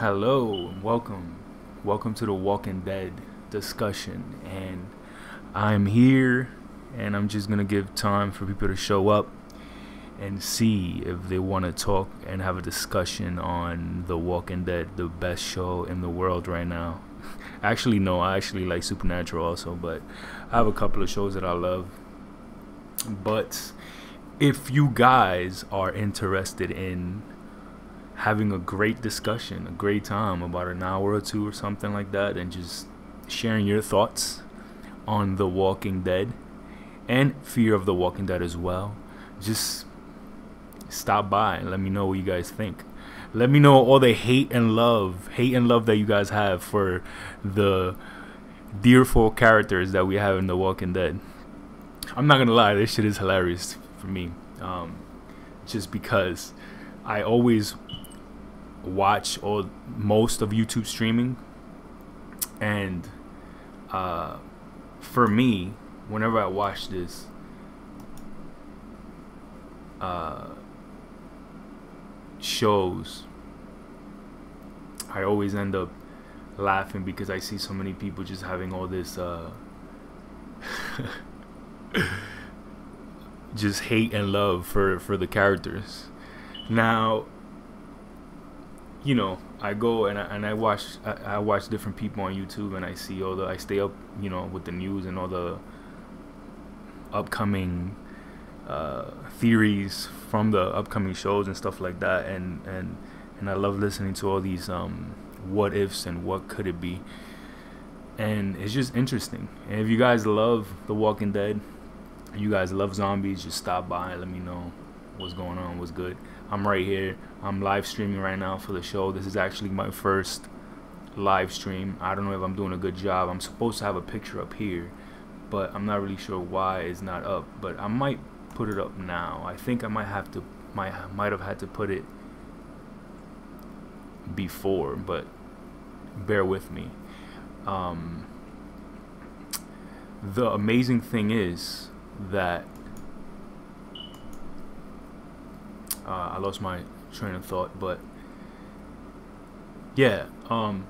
Hello, and welcome. Welcome to the Walking Dead discussion. And I'm here, and I'm just gonna give time for people to show up and see if they want to talk and have a discussion on The Walking Dead, the best show in the world right now. Actually, no, I actually like Supernatural also, but I have a couple of shows that I love. But if you guys are interested in having a great discussion, a great time, about an hour or two or something like that, and just sharing your thoughts on The Walking Dead and Fear of the Walking Dead as well, just stop by and let me know what you guys think. Let me know all the hate and love that you guys have for the dearful characters that we have in The Walking Dead. I'm not gonna lie, this shit is hilarious for me. Just because I always watch most of YouTube streaming, and for me, whenever I watch this shows, I always end up laughing because I see so many people just having all this just hate and love for the characters. Now, you know, I go and I watch different people on YouTube, and I see I stay up, with the news and all the upcoming theories from the upcoming shows and stuff like that, and I love listening to all these what ifs and what could it be, and it's just interesting. And if you guys love The Walking Dead, you guys love zombies, just stop by and let me know what's going on, what's good. I'm right here. I'm live streaming right now for the show. This is actually my first live stream. I don't know if I'm doing a good job. I'm supposed to have a picture up here, but I'm not really sure why it's not up. But I might put it up now. I think I might have had to put it before, but bear with me. The amazing thing is that I lost my train of thought, but yeah, I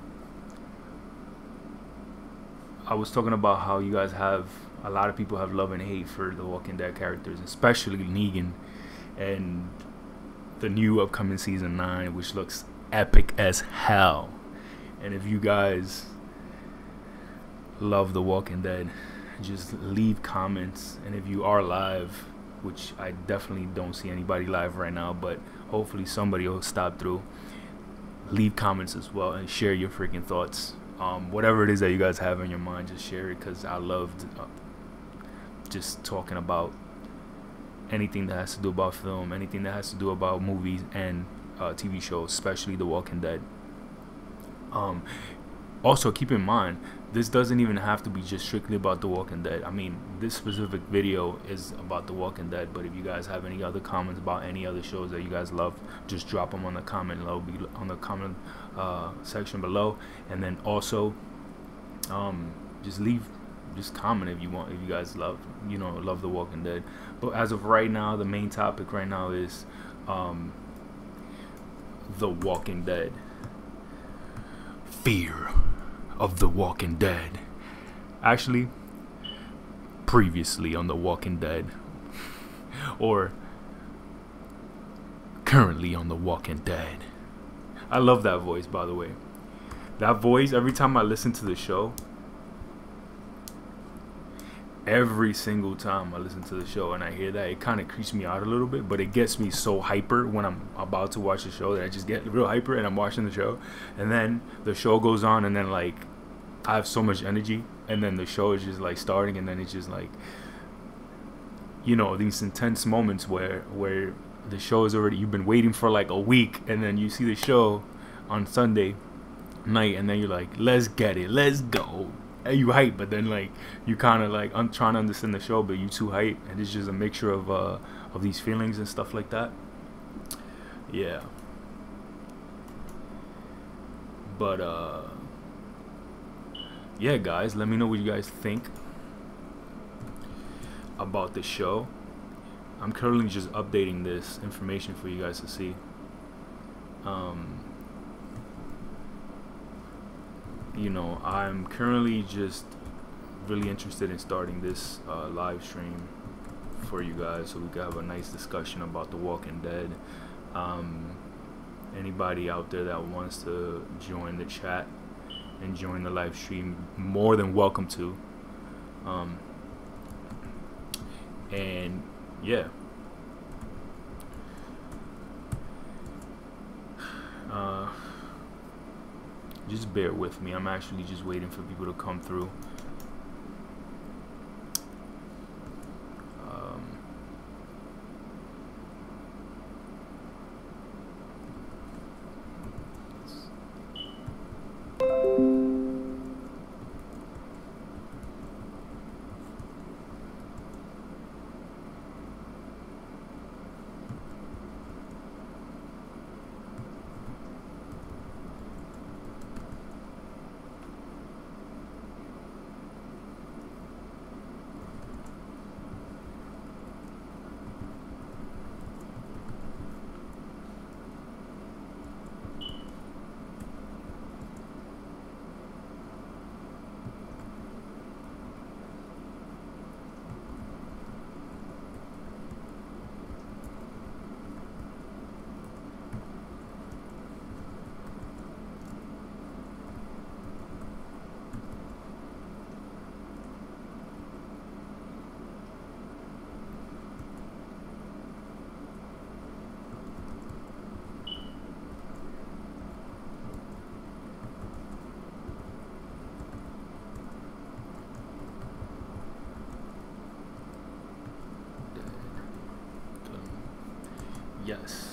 was talking about how you guys have a lot of people have love and hate for the Walking Dead characters, especially Negan and the new upcoming season 9, which looks epic as hell. And if you guys love the Walking Dead, just leave comments. And if you are live, which I definitely don't see anybody live right now, but hopefully somebody will stop through, leave comments as well and share your freaking thoughts. Whatever it is that you guys have in your mind, just share it, because I loved just talking about anything that has to do about film, anything that has to do about movies and TV shows, especially The Walking Dead. Also, keep in mind, this doesn't even have to be just strictly about The Walking Dead. I mean, this specific video is about The Walking Dead, but if you guys have any other comments about any other shows that you guys love, just drop them on the comment section below. And then also, just comment if you want, if you guys love The Walking Dead. But as of right now, the main topic right now is The Walking Dead. Fear of the Walking Dead. Actually, previously on The Walking Dead, or currently on The Walking Dead. I love that voice, by the way. That voice, every time I listen to the show, every single time I listen to the show and I hear that, it kind of creeps me out a little bit, but it gets me so hyper when I'm about to watch the show that I just get real hyper and I'm watching the show, and then the show goes on, and then like I have so much energy, and then the show is just like starting, and then it's just like, these intense moments where the show is already, you've been waiting for like a week, and then you see the show on Sunday night, and then you're like, let's get it, let's go. And you hype, but then like you kind of like, I'm trying to understand the show, but you too hype, and it's just a mixture of these feelings and stuff like that. Yeah. But yeah, guys, let me know what you guys think about the show. I'm currently just updating this information for you guys to see. I'm currently just really interested in starting this live stream for you guys so we can have a nice discussion about The Walking Dead. Anybody out there that wants to join the chat and join the live stream, more than welcome to. And yeah, just bear with me. I'm actually just waiting for people to come through. Yes.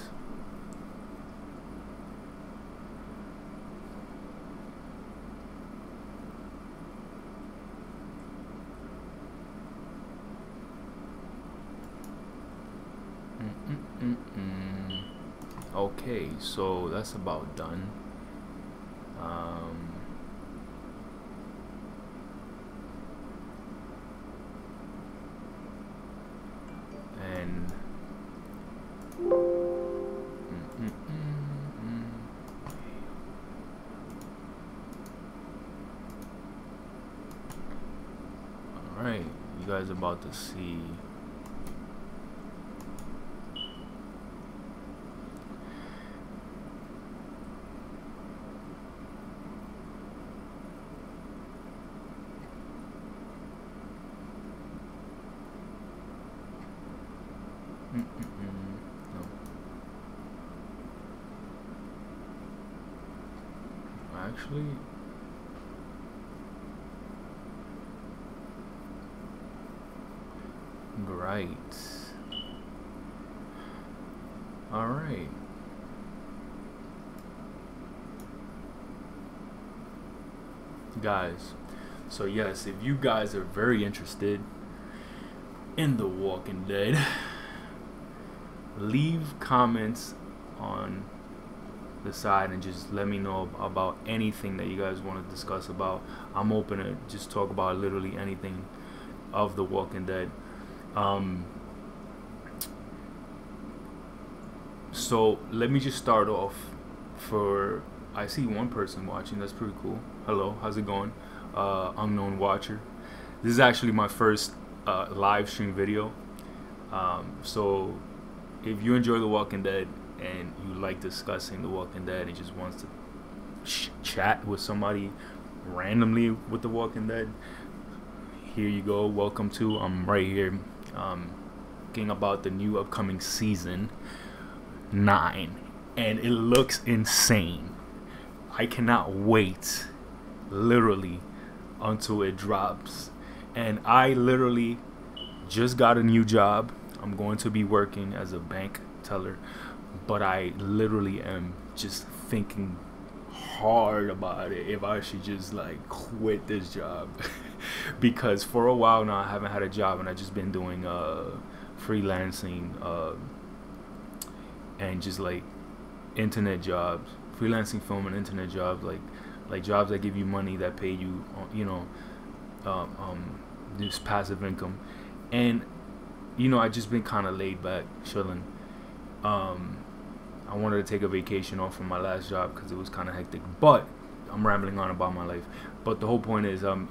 Okay, so that's about done. And all right, you guys about to see. No. Actually, right. All right. Guys, so yes, if you guys are very interested in The Walking Dead, leave comments on the side and just let me know about anything that you guys want to discuss about. I'm open to just talk about literally anything of The Walking Dead. So let me just start off. I see one person watching. That's pretty cool. Hello, how's it going? Unknown watcher. This is actually my first live stream video. So if you enjoy The Walking Dead and you like discussing The Walking Dead and just wants to chat with somebody randomly with The Walking Dead, here you go. Welcome to. I'm right here talking about the new upcoming season 9, and it looks insane. I cannot wait literally until it drops. And I literally just got a new job. I'm going to be working as a bank teller, but I literally am just thinking hard about it if I should just like quit this job because for a while now I haven't had a job and I just been doing freelancing and just like internet jobs, freelancing film and internet jobs, like jobs that give you money, that pay you, this passive income. And I just been kind of laid back, chilling. I wanted to take a vacation off from my last job because it was kind of hectic, but I'm rambling on about my life. But the whole point is, I'm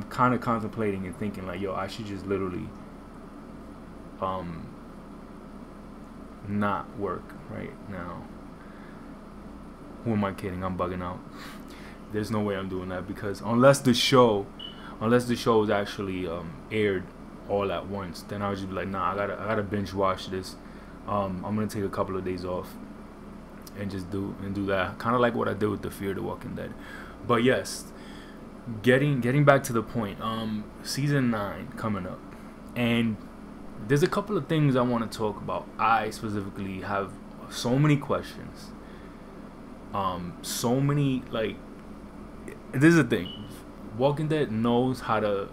kind of contemplating and thinking like, yo, I should just literally, not work right now. Who am I kidding? I'm bugging out. There's no way I'm doing that, because unless the show is actually aired all at once, then I would just be like, nah, I gotta binge watch this. I'm gonna take a couple of days off and just do that, kind of like what I did with the Fear the Walking Dead. But yes, getting back to the point, season 9 coming up, and there's a couple of things I want to talk about. I specifically have so many questions, so many, like, this is the thing, Walking Dead knows how to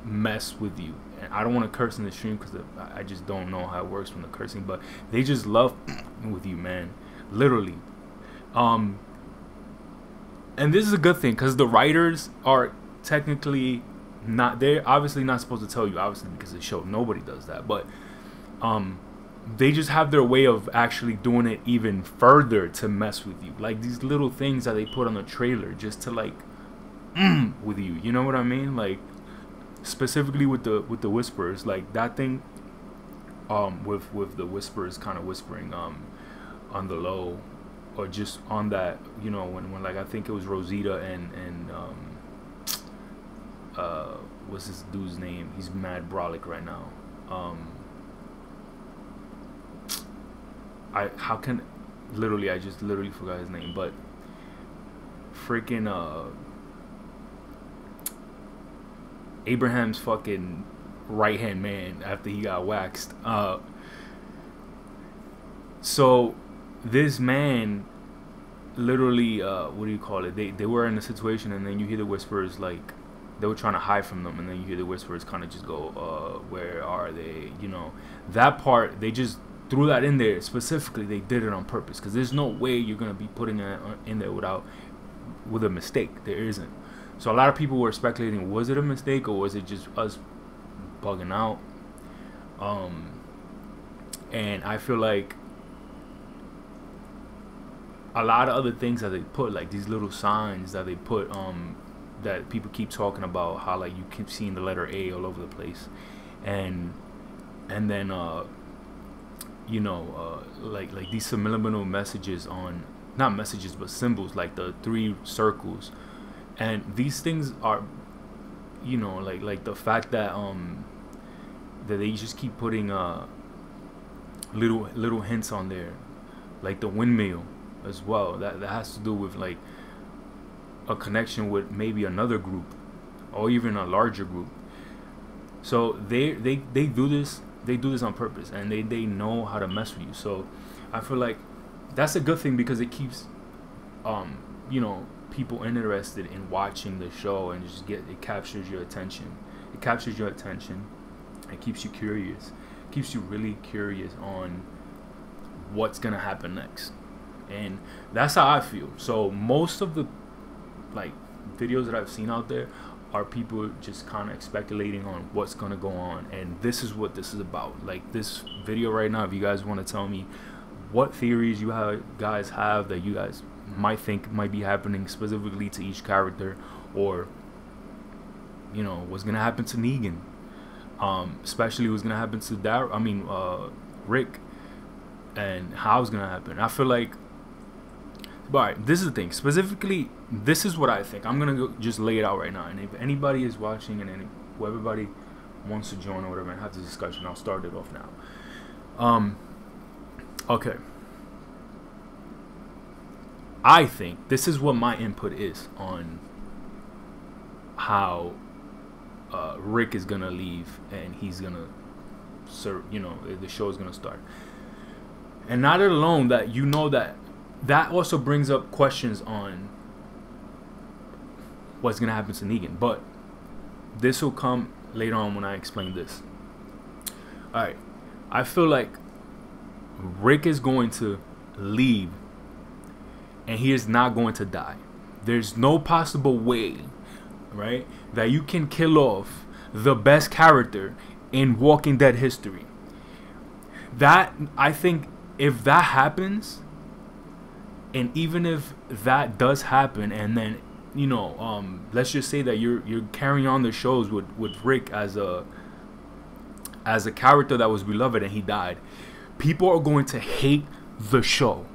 mess with you. And I don't want to curse in the stream because I just don't know how it works from the cursing, but they just love with you, man, literally. And this is a good thing, because the writers are technically not, they're obviously not supposed to tell you, obviously, because the show, nobody does that, but they just have their way of actually doing it even further to mess with you, like these little things that they put on the trailer just to, like, with you, you know what I mean? Like, specifically with the whispers, like that thing, with the whispers kind of whispering on the low, or just on that, you know, when like I think it was Rosita and what's this dude's name? He's mad brolic right now. I just literally forgot his name, but freaking Abraham's fucking right hand man after he got waxed. So this man literally, what do you call it? They were in a situation, and then you hear the whispers, like they were trying to hide from them, and then you hear the whispers kind of just go, where are they? You know, that part, they just threw that in there specifically. They did it on purpose, because there's no way you're gonna be putting it in there with a mistake. There isn't. So a lot of people were speculating, was it a mistake or was it just us bugging out? And I feel like a lot of other things that they put, like these little signs that they put, that people keep talking about, how like you keep seeing the letter A all over the place, and then you know, like these subliminal messages on, not messages but symbols, like the 3 circles. And these things are, you know, like the fact that that they just keep putting little hints on there, like the windmill as well. That has to do with like a connection with maybe another group, or even a larger group. So they do this. They do this on purpose, and they know how to mess with you. So I feel like that's a good thing, because it keeps you know, people interested in watching the show, and it captures your attention. It captures your attention. It keeps you curious. It keeps you really curious on what's gonna happen next. And that's how I feel. So most of the like videos that I've seen out there are people just kind of speculating on what's gonna go on, and this is what this is about. Like this video right now, if you guys want to tell me what theories you guys have that you guys might think might be happening specifically to each character, or you know, what's gonna happen to Negan, especially what's gonna happen to Rick, and how it's gonna happen. I feel like, alright, this is the thing. Specifically, this is what I think. I'm gonna just lay it out right now, and if anybody is watching, and everybody wants to join or whatever and have this discussion, I'll start it off now. Okay. I think this is what my input is on how Rick is gonna leave, and he's gonna serve, you know, the show is gonna start. And not alone that, you know, that also brings up questions on what's gonna happen to Negan, but this will come later on when I explain this. Alright, I feel like Rick is going to leave, and he is not going to die. There's no possible way, right, that you can kill off the best character in Walking Dead history. That, I think, if that happens, And even if that does happen, and then let's just say that you're carrying on the shows with Rick as a character that was beloved and he died, people are going to hate the show.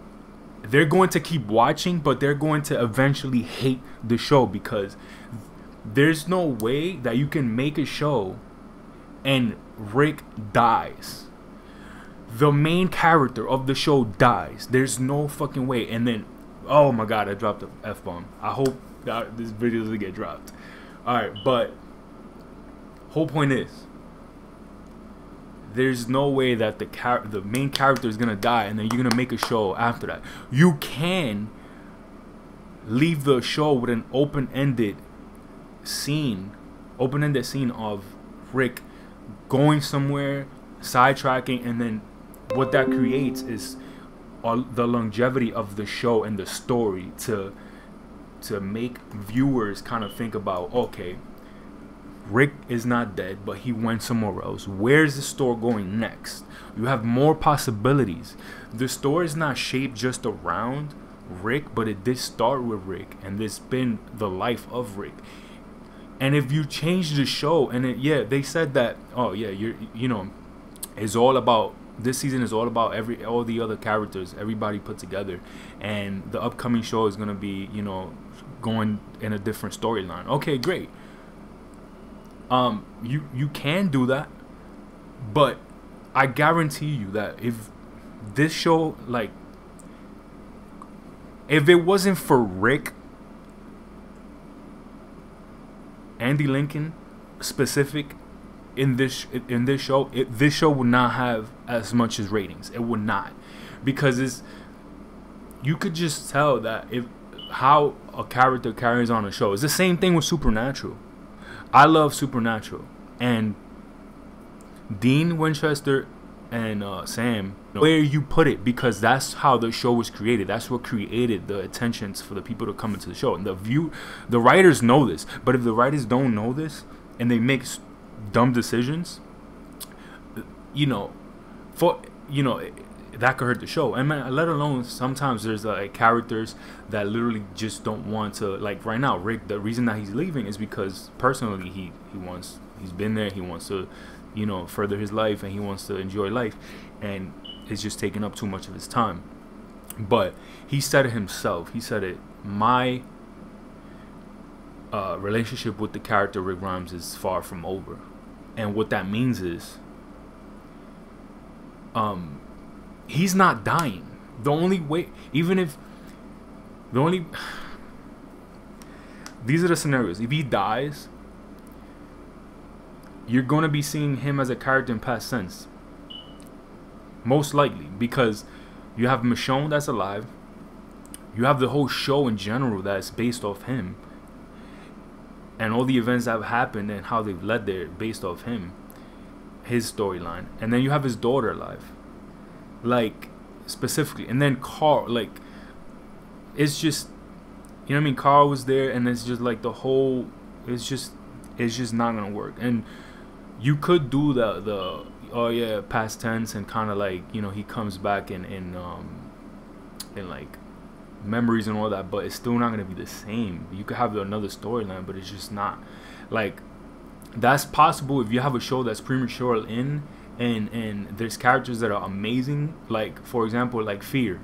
They're going to keep watching, but they're going to eventually hate the show, because there's no way that you can make a show and Rick dies. The main character of the show dies. There's no fucking way. And then, oh my god, I dropped the F-bomb. I hope that this video doesn't get dropped. Alright, but whole point is, there's no way that the main character is gonna die and then you're gonna make a show after that. You can leave the show with an open-ended scene of Rick going somewhere, sidetracking, and then what that creates is the longevity of the show and the story to make viewers kind of think about, okay, Rick is not dead, but he went somewhere else. Where's the story going next? You have more possibilities. The story is not shaped just around Rick, but it did start with Rick, and this been the life of Rick. And if you change the show, and they said that, it's all about, this season is all about all the other characters, everybody put together, and the upcoming show is gonna be, going in a different storyline. Okay, great. You can do that, but I guarantee you that if this show, like, if it wasn't for Rick, Andy Lincoln specific in this show, this show would not have as much as ratings. It would not, because you could just tell that how a character carries on a show. It's the same thing with Supernatural. I love Supernatural, and Dean Winchester and Sam, where you put it, because that's how the show was created. That's what created the attentions for the people to come into the show. And the writers know this, but if the writers don't know this and they make dumb decisions, that could hurt the show. And let alone, sometimes there's characters that literally just don't want to, like right now, Rick, the reason that he's leaving is because personally he's been there, he wants to further his life, and he wants to enjoy life, and it's just taking up too much of his time. But he said it himself. He said it, my relationship with the character Rick Grimes is far from over. And what that means is he's not dying. The only way, these are the scenarios. If he dies, you're going to be seeing him as a character in past tense, most likely, because you have Michonne that's alive, you have the whole show in general that's based off him, and all the events that have happened and how they've led there based off him, his storyline. And then you have his daughter alive, like, specifically. And then Carl, like, it's just, you know what I mean, Carl was there, and it's just like the whole, it's just not gonna work. And you could do the past tense, and kind of like, he comes back in like memories and all that, but it's still not gonna be the same. You could have another storyline, but it's just not. Like, that's possible if you have a show that's premature and there's characters that are amazing, like, for example, like Fear.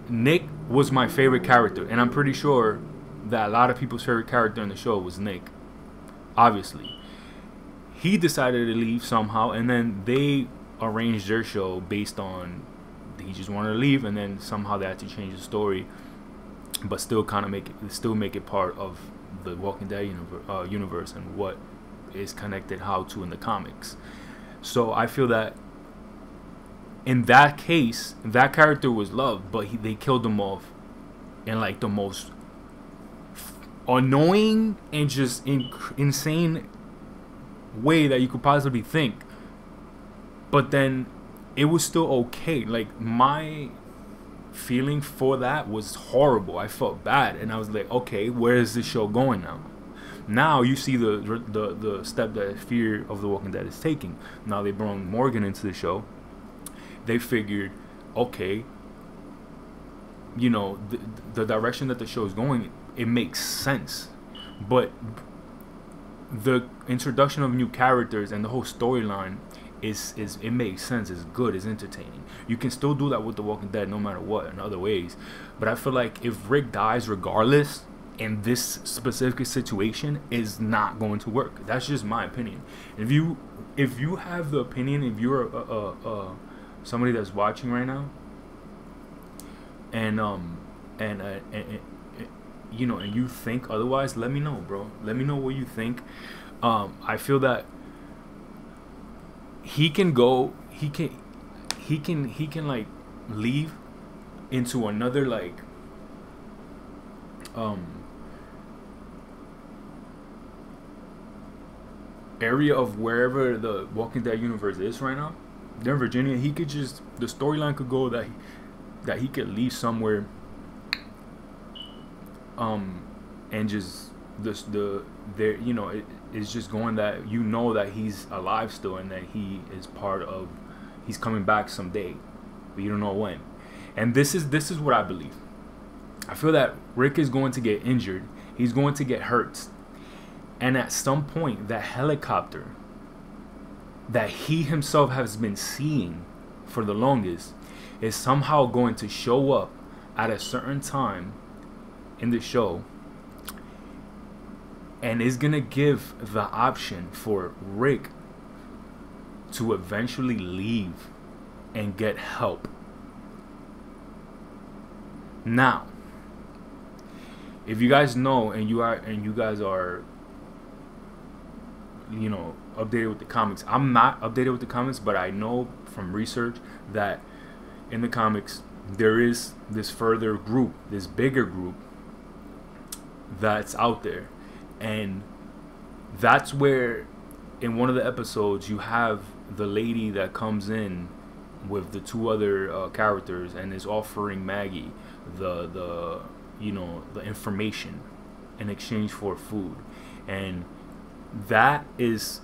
Nick was my favorite character, and I'm pretty sure that a lot of people's favorite character in the show was Nick. Obviously, he decided to leave somehow, and then they arranged their show based on he just wanted to leave, and then somehow they had to change the story, but still kind of make it part of the Walking Dead universe and what is connected how to in the comics. So I feel that in that case, that character was loved, but they killed him off in like the most annoying and just insane way that you could possibly think. But then it was still okay. Like, my feeling for that was horrible. I felt bad, and I was like, okay, where is this show going now? Now you see the step that Fear of the Walking Dead is taking. Now they brought Morgan into the show. They figured, okay, you know, the direction that the show is going, it makes sense. But the introduction of new characters and the whole storyline is it makes sense. It's good. It's entertaining. You can still do that with The Walking Dead, no matter what, in other ways. But I feel like if Rick dies, regardless, in this specific situation, is not going to work. That's just my opinion. If you have the opinion, if you're somebody that's watching right now, and you know, and you think otherwise, let me know, bro. Let me know what you think. I feel that he can like leave into another like area of wherever the Walking Dead universe is right now. There in Virginia, he could just, the storyline could go that he could leave somewhere and just there, you know, it's just going that, you know, that he's alive still and that he is part of, he's coming back someday, but you don't know when. And this is what I believe. I feel that Rick is going to get injured. He's going to get hurt. And at some point, that helicopter that he himself has been seeing for the longest is somehow going to show up at a certain time in the show, and is going to give the option for Rick to eventually leave and get help. Now, if you guys know and you guys are, you know, updated with the comics. I'm not updated with the comics, but I know from research that in the comics there is this further group, this bigger group that's out there. And that's where in one of the episodes you have the lady that comes in with the two other characters and is offering Maggie the you know, the information in exchange for food. And that is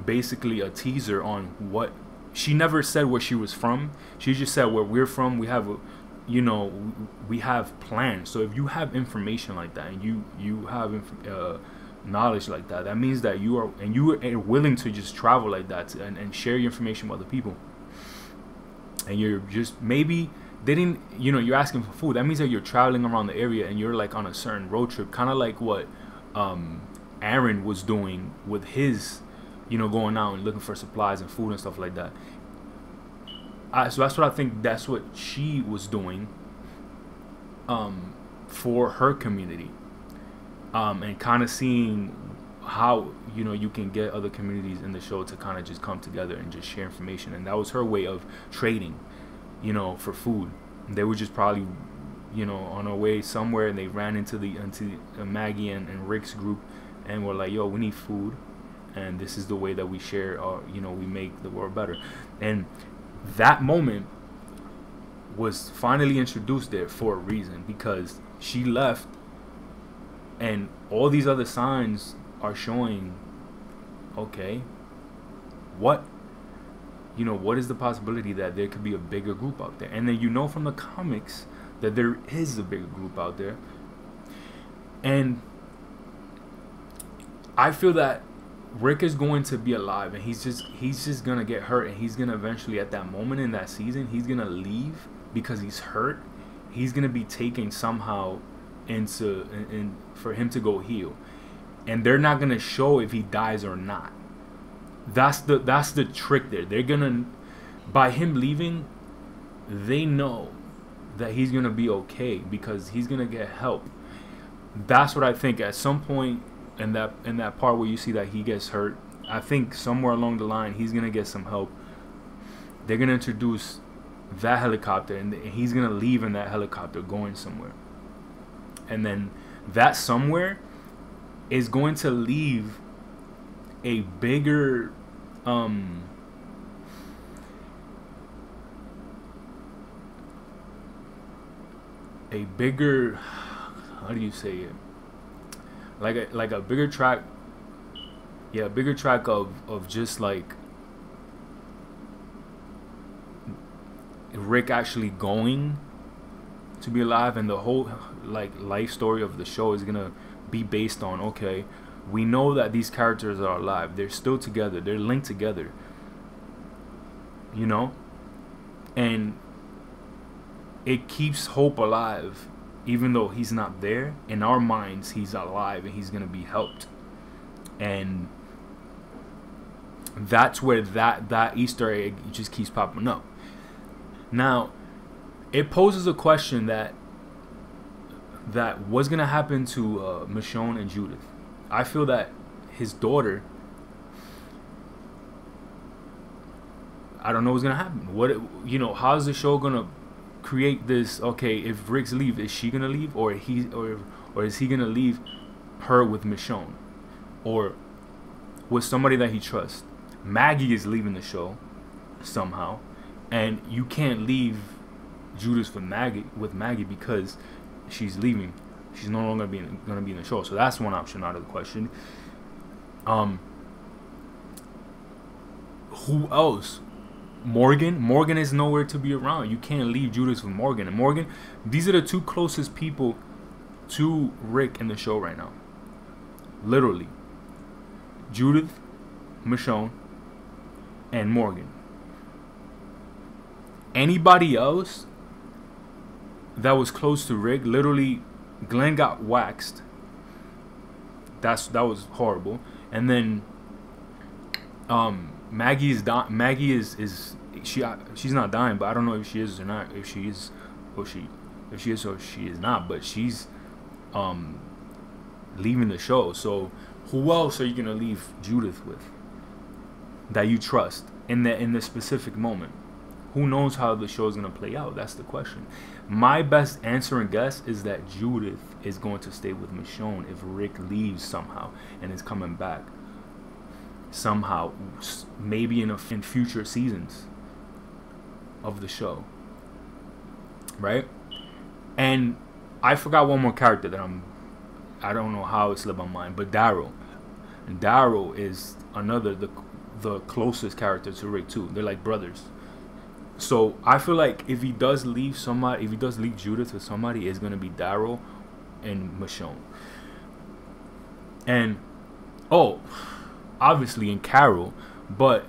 basically a teaser on what, she never said where she was from. She just said where we're from. We have a, you know, we have plans. So if you have information like that and you have knowledge like that, that means that you are willing to just travel like that and share your information with other people. And you're just maybe you know, you're asking for food. That means that you're traveling around the area and you're like on a certain road trip, kind of like what Aaron was doing with his, you know, going out and looking for supplies and food and stuff like that. So that's what I think, that's what she was doing for her community, and kind of seeing how, you know, you can get other communities in the show to kind of just come together and just share information. And that was her way of trading, you know, for food. They were just probably, you know, on our way somewhere, and they ran into Maggie and Rick's group, and were like, yo, we need food, and this is the way that we share, you know, we make the world better. And that moment was finally introduced there for a reason, because she left and all these other signs are showing, okay, what, you know, what is the possibility that there could be a bigger group out there? And then, you know, from the comics that there is a bigger group out there. And I feel that Rick is going to be alive, and he's just gonna get hurt, and he's gonna eventually, at that moment in that season, he's gonna leave because he's hurt. He's gonna be taken somehow for him to go heal, and they're not gonna show if he dies or not. That's the trick there. They're gonna, by him leaving, they know that he's gonna be okay because he's gonna get help. That's what I think. At some point in that part where you see that he gets hurt, I think somewhere along the line he's gonna get some help. They're gonna introduce that helicopter, and he's gonna leave in that helicopter going somewhere, and then that somewhere is going to leave a bigger how do you say it, like a bigger track, yeah, a bigger track of just like Rick actually going to be alive, and the whole like life story of the show is gonna be based on, okay, we know that these characters are alive, they're still together, they're linked together, you know, and it keeps hope alive. Even though he's not there, in our minds he's alive and he's gonna be helped. And that's where that Easter egg just keeps popping up. Now it poses a question that what's gonna happen to Michonne and Judith. I feel that his daughter, I don't know what's gonna happen. What, you know, how's the show gonna create this? Okay, if Rick's leave, is she gonna leave, or is he gonna leave her with Michonne, or with somebody that he trusts? Maggie is leaving the show somehow, and you can't leave Judith with Maggie because she's leaving. She's no longer gonna be in the show. So that's one option out of the question. Who else? Morgan is nowhere to be around. You can't leave Judith with Morgan. And Morgan, these are the two closest people to Rick in the show right now. Literally. Judith, Michonne, and Morgan. Anybody else that was close to Rick, literally, Glenn got waxed. That was horrible. And then Maggie is she's not dying, but I don't know if she is or not. If she is or she is not. But she's leaving the show. So who else are you gonna leave Judith with that you trust in the specific moment? Who knows how the show is gonna play out? That's the question. My best answer and guess is that Judith is going to stay with Michonne if Rick leaves somehow and is coming back somehow, maybe in future seasons of the show, right? And I forgot one more character that I don't know how it slipped my mind, but Daryl. And Daryl is another the closest character to Rick too. They're like brothers. So I feel like if he does leave Judith with somebody, it's gonna be Daryl and Michonne. And obviously in Carol, but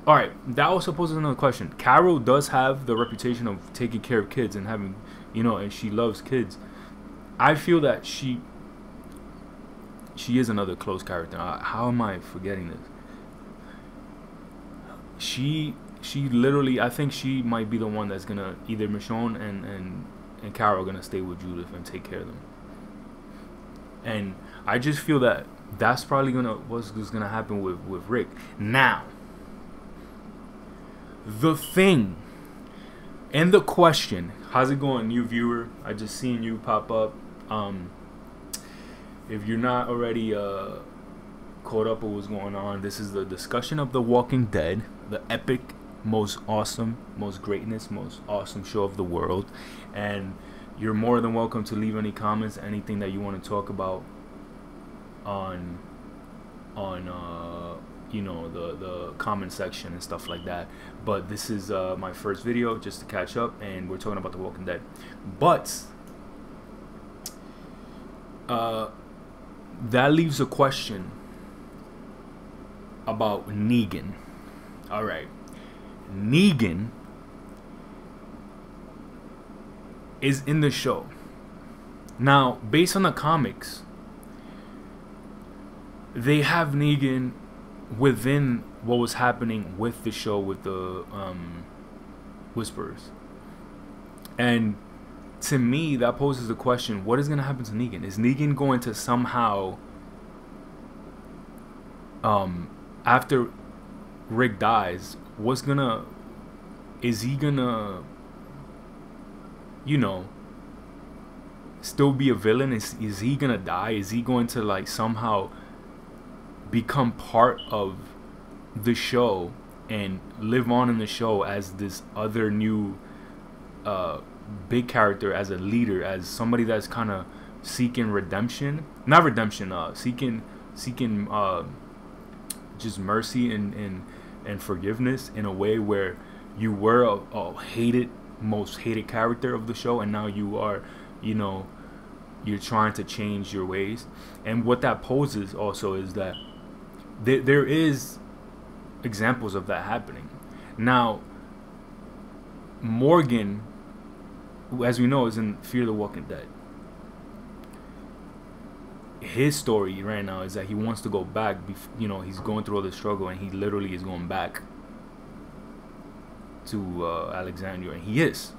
alright, that also poses another question. Carol does have the reputation of taking care of kids and having, you know, and she loves kids. I feel that she is another close character. How am I forgetting this? She literally, I think she might be the one that's gonna, either Michonne and Carol are gonna stay with Judith and take care of them. And I just feel that that's probably what's gonna happen with Rick. Now, the thing and the question, how's it going, new viewer? I just seen you pop up. If you're not already caught up with what's going on, this is the discussion of The Walking Dead, the epic, most awesome, most greatness, most awesome show of the world. And you're more than welcome to leave any comments, anything that you want to talk about on you know, the comment section and stuff like that. But this is my first video just to catch up, and we're talking about The Walking Dead. But that leaves a question about Negan. All right, Negan is in the show now. Based on the comics, they have Negan within what was happening with the show with the Whisperers. And to me, that poses the question, what is going to happen to Negan? Is Negan going to somehow, after Rick dies, is he gonna, you know, still be a villain? Is he gonna die? Is he going to like somehow become part of the show and live on in the show as this other new big character, as a leader, as somebody that's kind of seeking redemption, not redemption, seeking just mercy and forgiveness in a way where you were a hated most hated character of the show, and now you are, you know, you're trying to change your ways. And what that poses also is that there is examples of that happening. Now, Morgan, as we know, is in Fear the Walking Dead. His story right now is that he wants to go back. You know, he's going through all this struggle, and he literally is going back to Alexandria, and he is.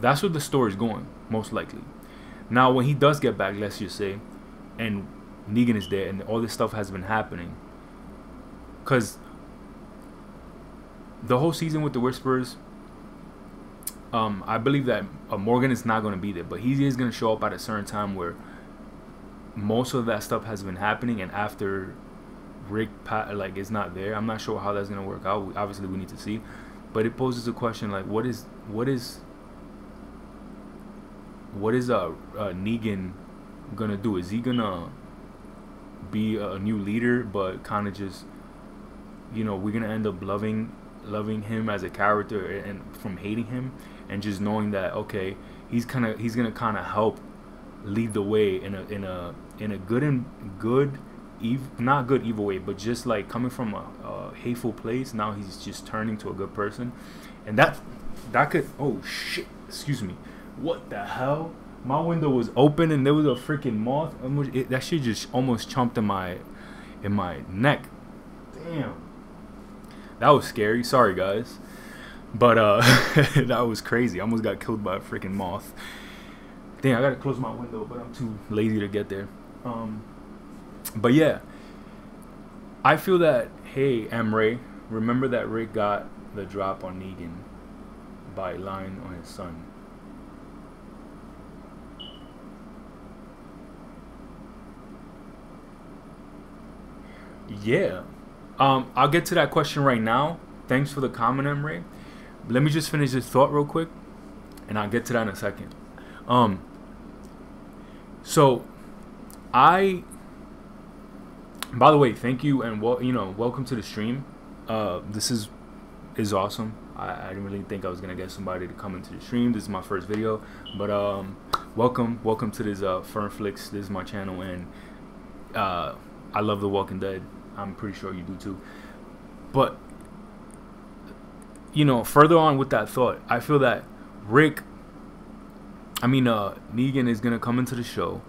That's where the story's going, most likely. Now, when he does get back, let's just say, and Negan is there, and all this stuff has been happening, because the whole season with the Whisperers, I believe that Morgan is not going to be there, but he is going to show up at a certain time where most of that stuff has been happening, and after Rick is not there. I'm not sure how that's going to work out. Obviously, we need to see, but it poses a question like, what is Negan gonna do? Is he gonna be a new leader, but kind of just, you know, we're gonna end up loving him as a character, and from hating him, and just knowing that, okay, he's gonna kind of help lead the way in a not good evil way, but just like coming from a hateful place. Now he's just turning to a good person, and that could, oh shit, excuse me. What the hell? My window was open and there was a freaking moth. That shit just almost chomped in my neck. Damn. That was scary. Sorry, guys. But that was crazy. I almost got killed by a freaking moth. Damn, I gotta close my window, but I'm too lazy to get there. But yeah, I feel that, hey, Emre, remember that Rick got the drop on Negan by lying on his son. Yeah, I'll get to that question right now. Thanks for the comment, Emre. Let me just finish this thought real quick, and I'll get to that in a second. So by the way, thank you, and welcome to the stream. This is awesome. I didn't really think I was gonna get somebody to come into the stream. This is my first video, but welcome to this Fernflix. This is my channel, and I love The Walking Dead. I'm pretty sure you do too. But further on with that thought, I feel that Negan is gonna come into the show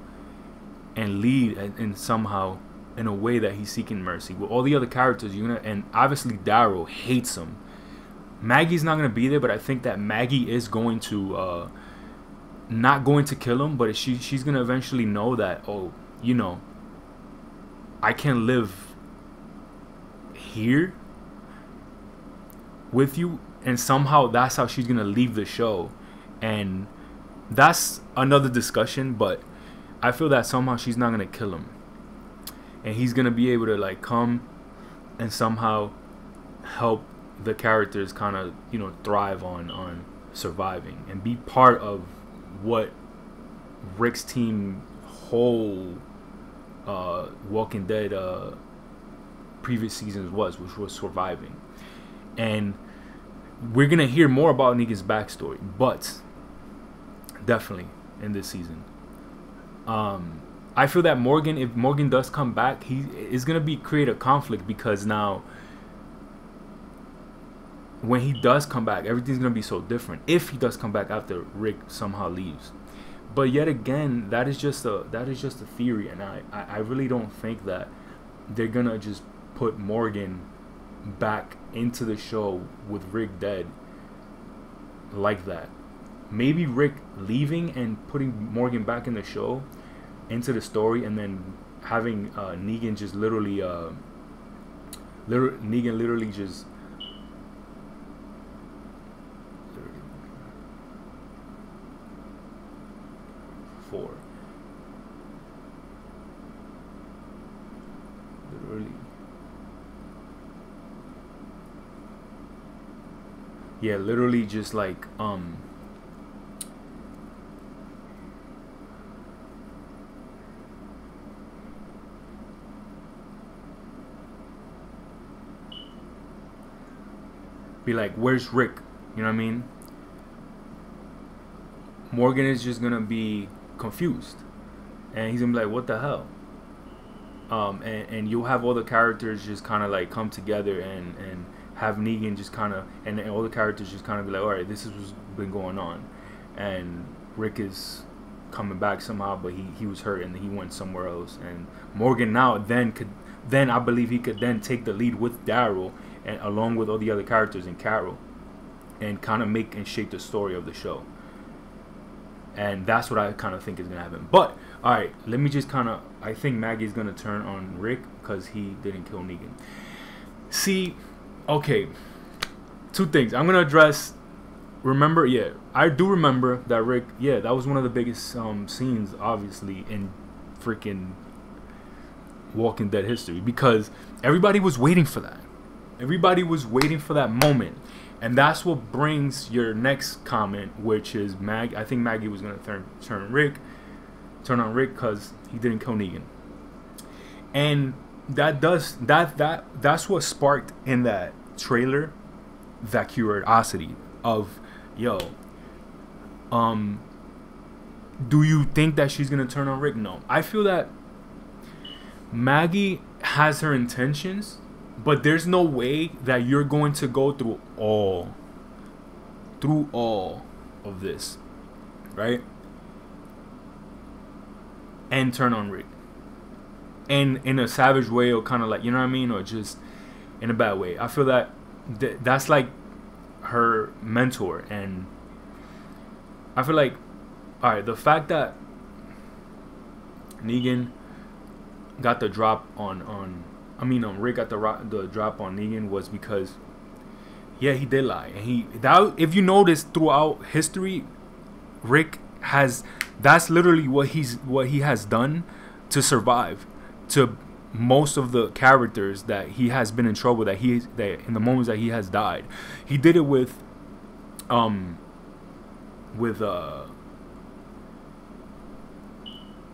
and lead and somehow in a way that he's seeking mercy. With all the other characters, and obviously Daryl hates him. Maggie's not gonna be there, but I think that Maggie is going to not going to kill him, but she's gonna eventually know that, oh, I can live here with you, and somehow that's how she's gonna leave the show. And that's another discussion, but I feel that somehow she's not gonna kill him, and he's gonna be able to come and somehow help the characters kind of thrive on surviving and be part of what Rick's team whole Walking Dead previous seasons which was surviving. And we're gonna hear more about Negan's backstory, but definitely in this season. I feel that if Morgan does come back, he is gonna create a conflict, because now when he does come back, everything's gonna be so different. If he does come back after Rick somehow leaves, but yet again, that is just a theory, and I really don't think that they're gonna just put Morgan back into the show with Rick dead like that. Maybe Rick leaving and putting Morgan back in the show, into the story, and then having Negan just literally just literally just be like, where's Rick? You know what I mean? Morgan is just gonna be confused, and he's gonna be like, "What the hell?" And you'll have all the characters just kind of like come together and have Negan just kind of and all the characters just kind of be like, all right, this is what's been going on, and Rick is coming back somehow, but he was hurt and he went somewhere else, and Morgan now then I believe he could then take the lead with Daryl and along with all the other characters and Carol, and kind of make and shape the story of the show. And that's what I kind of think is gonna happen. But all right, let me just kind of. I think Maggie's gonna turn on Rick because he didn't kill Negan. See, okay, two things. I'm gonna address. Remember, yeah, I do remember that Rick. Yeah, that was one of the biggest scenes, obviously, in freaking Walking Dead history, because everybody was waiting for that. Everybody was waiting for that moment. And that's what brings your next comment, which is I think Maggie was gonna turn on Rick because he didn't kill Negan, and that's what sparked in that trailer that curiosity of, yo, do you think that she's gonna turn on Rick? No, I feel that Maggie has her intentions. But there's no way that you're going to go through all of this, right? And turn on Rick. And in a savage way, or kind of like, you know what I mean? Or just in a bad way. I feel that that's like her mentor. And I feel like, all right, the fact that Negan got the drop Rick got the drop on Negan was because, yeah, he did lie, and if you notice throughout history, Rick that's literally what he has done to survive, to most of the characters that he has been in trouble, that in the moments that he has died, he did it with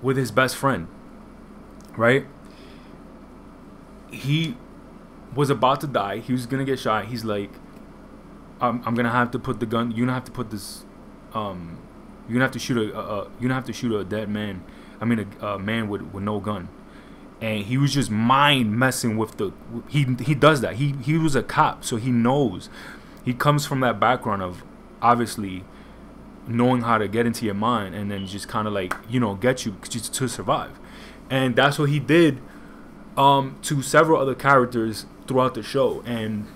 his best friend, right? He was about to die. He was gonna get shot. He's like, I'm gonna have to put the gun. You're gonna have to put this. You're gonna have to shoot a dead man. I mean, a man with no gun. And he was just mind messing with the. He does that. He was a cop, so he knows. He comes from that background of obviously knowing how to get into your mind and then just kind of like, get you just to survive. And that's what he did. To several other characters throughout the show, and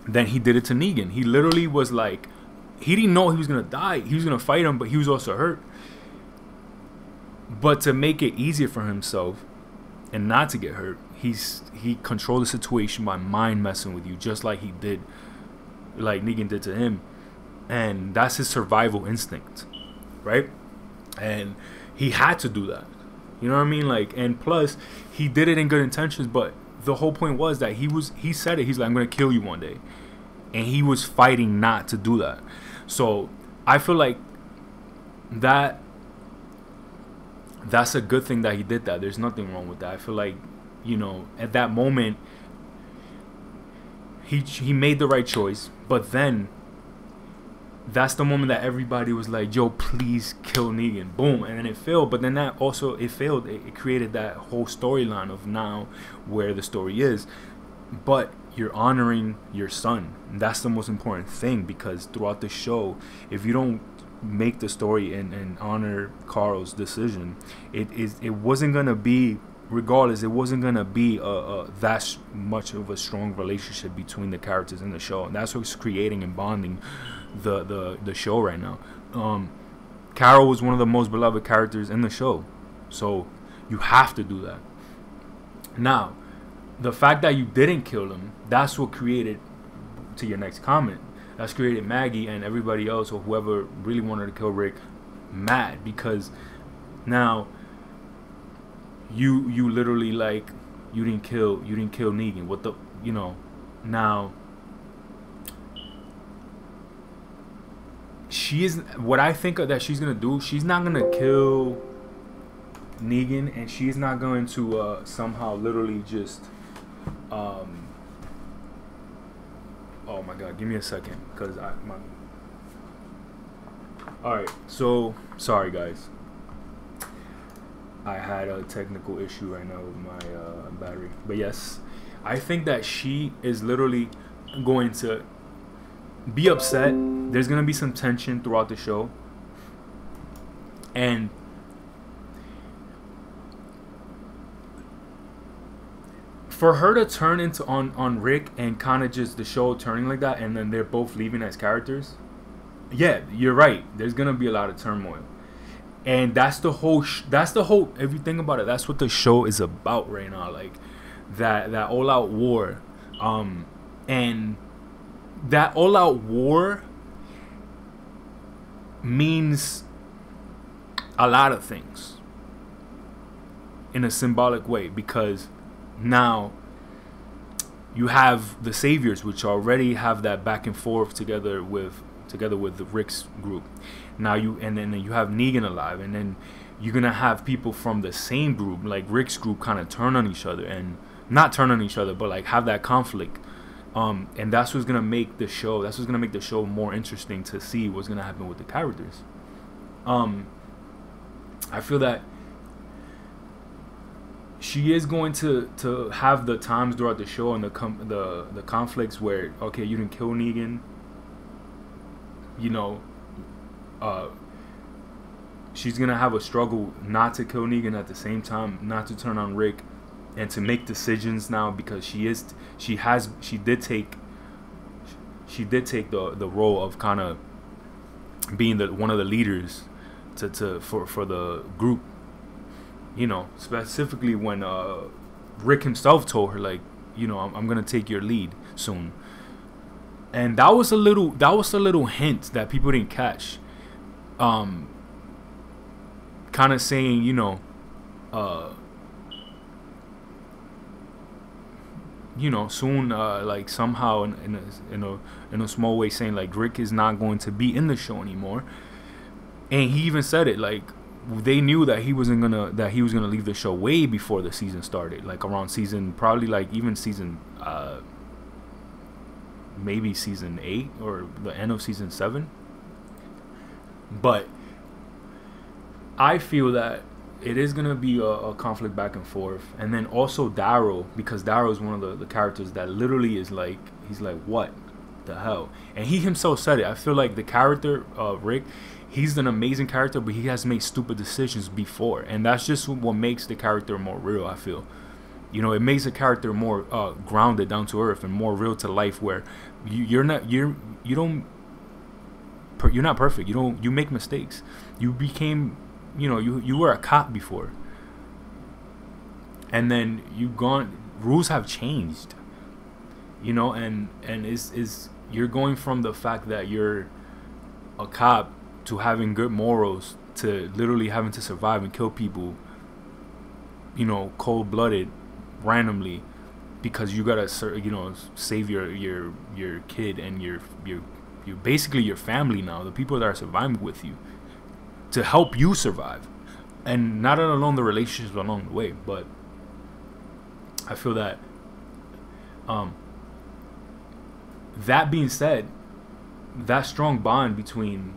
then he did it to Negan. He literally was like, he didn't know he was gonna die. He was gonna fight him, but he was also hurt. But to make it easier for himself and not to get hurt, he controlled the situation by mind messing with you, just like Negan did to him. And that's his survival instinct, right? And he had to do that. You know what I mean? Like, and plus, he did it in good intentions, but the whole point was that he said it. He's like, I'm going to kill you one day. And he was fighting not to do that. So, I feel like that's a good thing that he did that. There's nothing wrong with that. I feel like, at that moment, he made the right choice, but then that's the moment that everybody was like, yo, please kill Negan. Boom. And then it failed. But then it failed. It created that whole storyline of now where the story is. But you're honoring your son. And that's the most important thing, because throughout the show, if you don't make the story and honor Carl's decision, it wasn't going to be, regardless, it wasn't going to be that much of a strong relationship between the characters in the show. And that's what's creating and bonding the show right now. Carol was one of the most beloved characters in the show, so you have to do that. Now, the fact that you didn't kill him, that's what created, to your next comment, that's created Maggie and everybody else, or whoever really wanted to kill Rick, mad, because now you literally, like, you didn't kill Negan. What the, now she is, what I think that she's gonna do, she's not gonna kill Negan, and she's not going to somehow literally just oh my god, give me a second, because All right. So sorry, guys. I had a technical issue right now with my battery. But yes, I think that she is literally going to be upset. There's gonna be some tension throughout the show, and for her to turn into on Rick and kind of just the show turning like that, and then they're both leaving as characters. Yeah, you're right. There's gonna be a lot of turmoil, and that's the whole. That's the whole everything about it. That's what the show is about right now. Like that all-out war, and that all-out war means a lot of things in a symbolic way, because now you have the Saviors, which already have that back and forth together with the Rick's group. Now and then you have Negan alive, and then you're gonna have people from the same group, like Rick's group, kind of turn on each other, and not turn on each other, but like have that conflict. And that's what's gonna make the show. That's what's gonna make the show more interesting to see what's gonna happen with the characters. I feel that she is going to have the times throughout the show and the conflicts where, okay, you didn't kill Negan. You know, she's gonna have a struggle not to kill Negan, at the same time not to turn on Rick, and to make decisions now, because she did take the role of kind of being one of the leaders for the group. You know, specifically when Rick himself told her, like, you know, I'm gonna take your lead soon. And that was a little hint that people didn't catch. Kind of saying, you know, soon, like somehow in a small way, saying like Rick is not going to be in the show anymore. And he even said it, like they knew that he was gonna leave the show way before the season started, like around season, probably like even season maybe season 8 or the end of season 7. But I feel that it is gonna be a conflict back and forth, and then also Daryl, because Daryl is one of the characters that literally is like, he's like, what the hell? And he himself said it. I feel like the character Rick, he's an amazing character, but he has made stupid decisions before, and that's just what makes the character more real. I feel, you know, it makes the character more grounded, down to earth, and more real to life, where you're not perfect. You make mistakes. You became, you know, you were a cop before, and then rules have changed, you know, and is you're going from the fact that you're a cop to having good morals, to literally having to survive and kill people, you know, cold-blooded, randomly, because you gotta, you know, save your kid and your basically your family now, the people that are surviving with you, to help you survive, and not alone the relationships along the way. But I feel that that being said, that strong bond between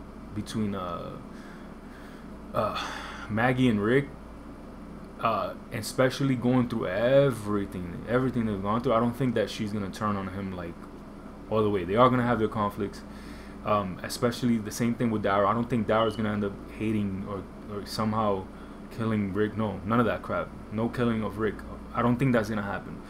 Maggie and Rick, especially going through everything they've gone through, I don't think that she's gonna turn on him like all the way. They are gonna have their conflicts, especially the same thing with Daryl. I don't think Daryl's gonna end up hating or somehow killing Rick. No, none of that crap. No killing of Rick. I don't think that's gonna happen.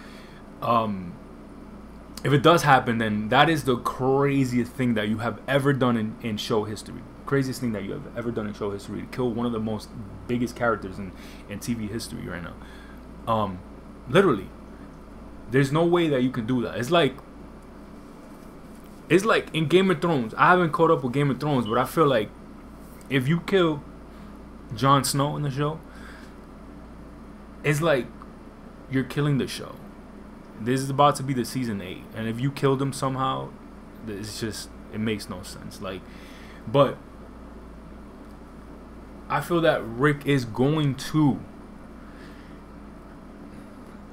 If it does happen, then that is the craziest thing that you have ever done in show history. Craziest thing that you have ever done in show history, to kill one of the most biggest characters in TV history right now. Literally, there's no way that you can do that. It's like in Game of Thrones. I haven't caught up with Game of Thrones, but I feel like if you kill Jon Snow in the show, it's like you're killing the show. This is about to be the season 8, and if you killed him somehow, it's just, it makes no sense. Like, but I feel that Rick is going to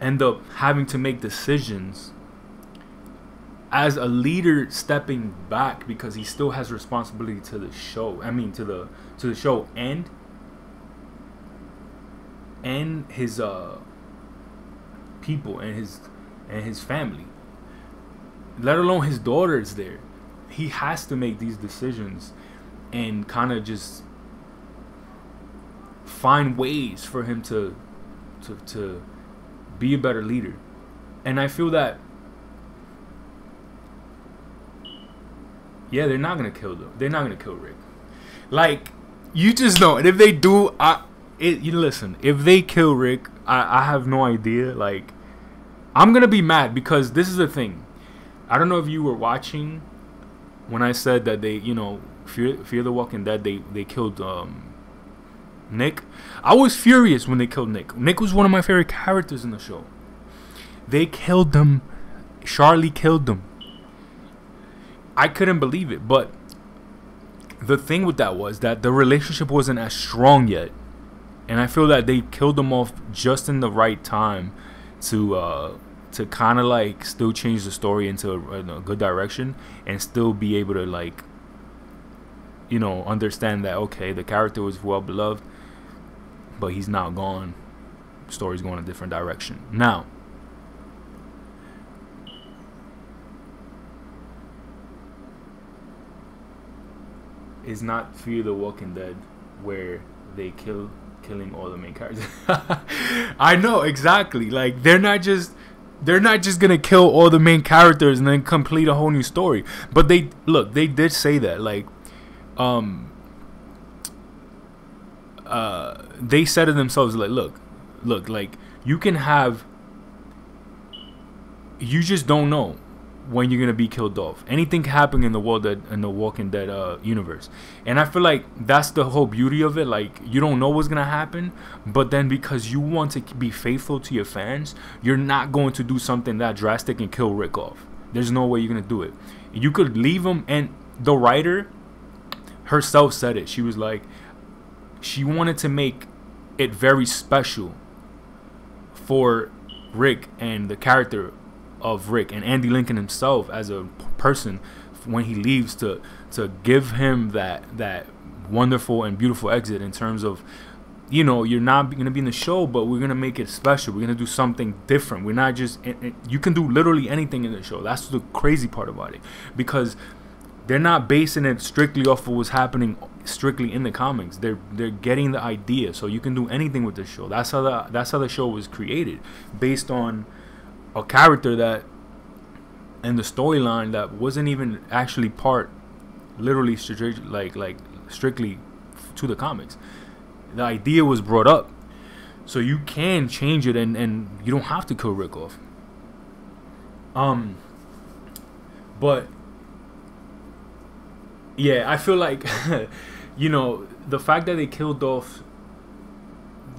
end up having to make decisions as a leader stepping back because he still has responsibility to the show. I mean, to the show and his people and his family. Let alone his daughter is there. He has to make these decisions and kind of just find ways for him to be a better leader. And I feel that, yeah, they're not gonna kill them. They're not gonna kill Rick. Like, you just know. And if they do, you listen. If they kill Rick, I have no idea. Like, I'm gonna be mad because this is the thing. I don't know if you were watching when I said that they, Fear the Walking Dead, they killed Nick. I was furious when they killed Nick. Nick was one of my favorite characters in the show. They killed them. Charlie killed them. I couldn't believe it. But the thing with that was that the relationship wasn't as strong yet. And I feel that they killed them off just in the right time to kind of like still change the story into a good direction and still be able to like, understand that, okay, the character was well beloved, but he's now gone. The story's going a different direction. Now, it's not Fear the Walking Dead where they killing all the main characters. I know, exactly. Like, they're not just gonna kill all the main characters and then complete a whole new story. But they did say that, like, they said to themselves, like, look, like, you just don't know when you're gonna be killed off. Anything can happen in the Walking Dead universe, and I feel like that's the whole beauty of it. Like, you don't know what's gonna happen, but then because you want to be faithful to your fans, you're not going to do something that drastic and kill Rick off. There's no way you're gonna do it. You could leave him, and the writer herself said it. She was like, she wanted to make it very special for Rick and the character of Rick and Andy Lincoln himself as a person when he leaves to give him that wonderful and beautiful exit in terms of, you're not going to be in the show, but we're going to make it special. We're going to do something different. We're not just, you can do literally anything in the show. That's the crazy part about it, because they're not basing it strictly off of what's happening strictly in the comics. They're getting the idea, so you can do anything with the show. That's how the show was created, based on a character that and the storyline that wasn't even actually part, literally strictly to the comics. The idea was brought up, so you can change it, and you don't have to kill Rick off. But yeah, I feel like the fact that they killed off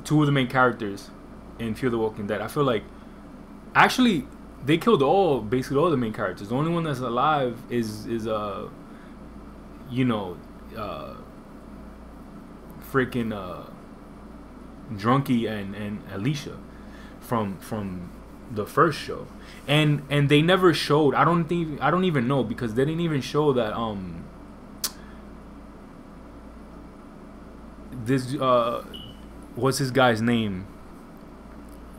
two of the main characters in Fear the Walking Dead, I feel like actually they killed basically all the main characters. The only one that's alive is freaking Drunky and Alicia from the first show, and they never showed. I don't even know, because they didn't even show that this what's his guy's name,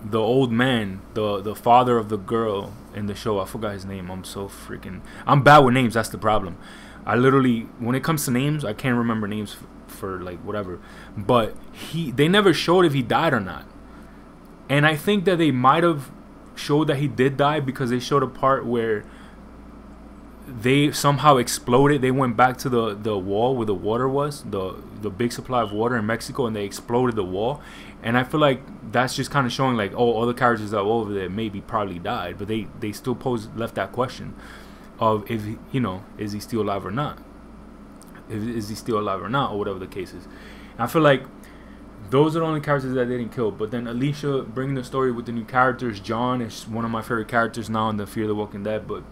the old man, the father of the girl in the show. I forgot his name. I'm bad with names. That's the problem. I literally, when it comes to names, I can't remember names for like whatever. But they never showed if he died or not. And I think that they might have showed that he did die, because they showed a part where they somehow exploded. They went back to the wall where the water was, the big supply of water in Mexico, and they exploded the wall. And I feel like that's just kind of showing, like, oh, all the characters that were over there maybe probably died, but they still left that question of if is he still alive or not? Is he still alive or not, or whatever the case is. And I feel like those are the only characters that they didn't kill. But then Alicia bringing the story with the new characters. John is one of my favorite characters now in the Fear the Walking Dead, but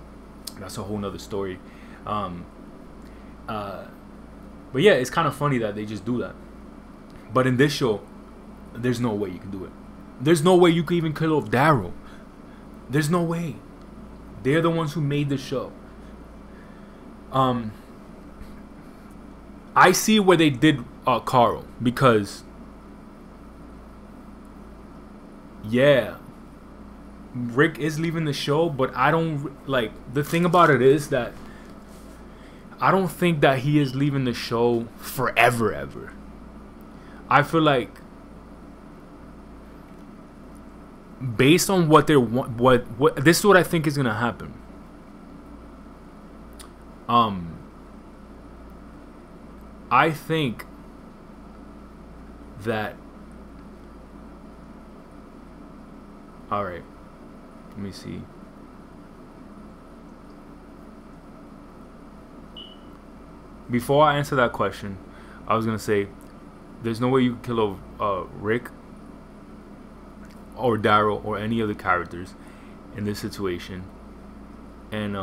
that's a whole nother story. But yeah, it's kind of funny that they just do that. But in this show, there's no way you can do it. There's no way you can even kill off Daryl. There's no way. They're the ones who made the show. I see where they did Carl, because yeah, Rick is leaving the show, but I don't like, the thing about it is that I don't think that he is leaving the show forever ever. I feel like based on what they're what this is what I think is gonna happen. I think that, all right, let me see. Before I answer that question, I was gonna say there's no way you can kill Rick or Daryl or any other characters in this situation. And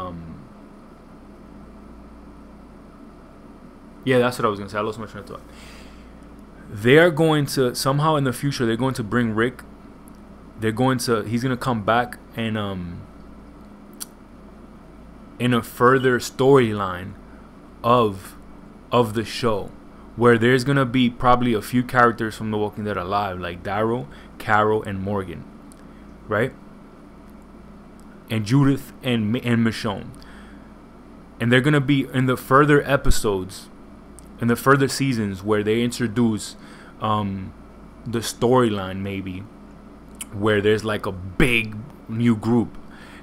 yeah, that's what I was gonna say. I lost my train of thought. They're going to somehow in the future, they're going to bring Rick. He's gonna come back and in a further storyline of the show, where there's gonna be probably a few characters from The Walking Dead alive, like Daryl, Carol, and Morgan, right? And Judith and Michonne. And they're gonna be in the further episodes, in the further seasons, where they introduce the storyline, maybe where there's like a big new group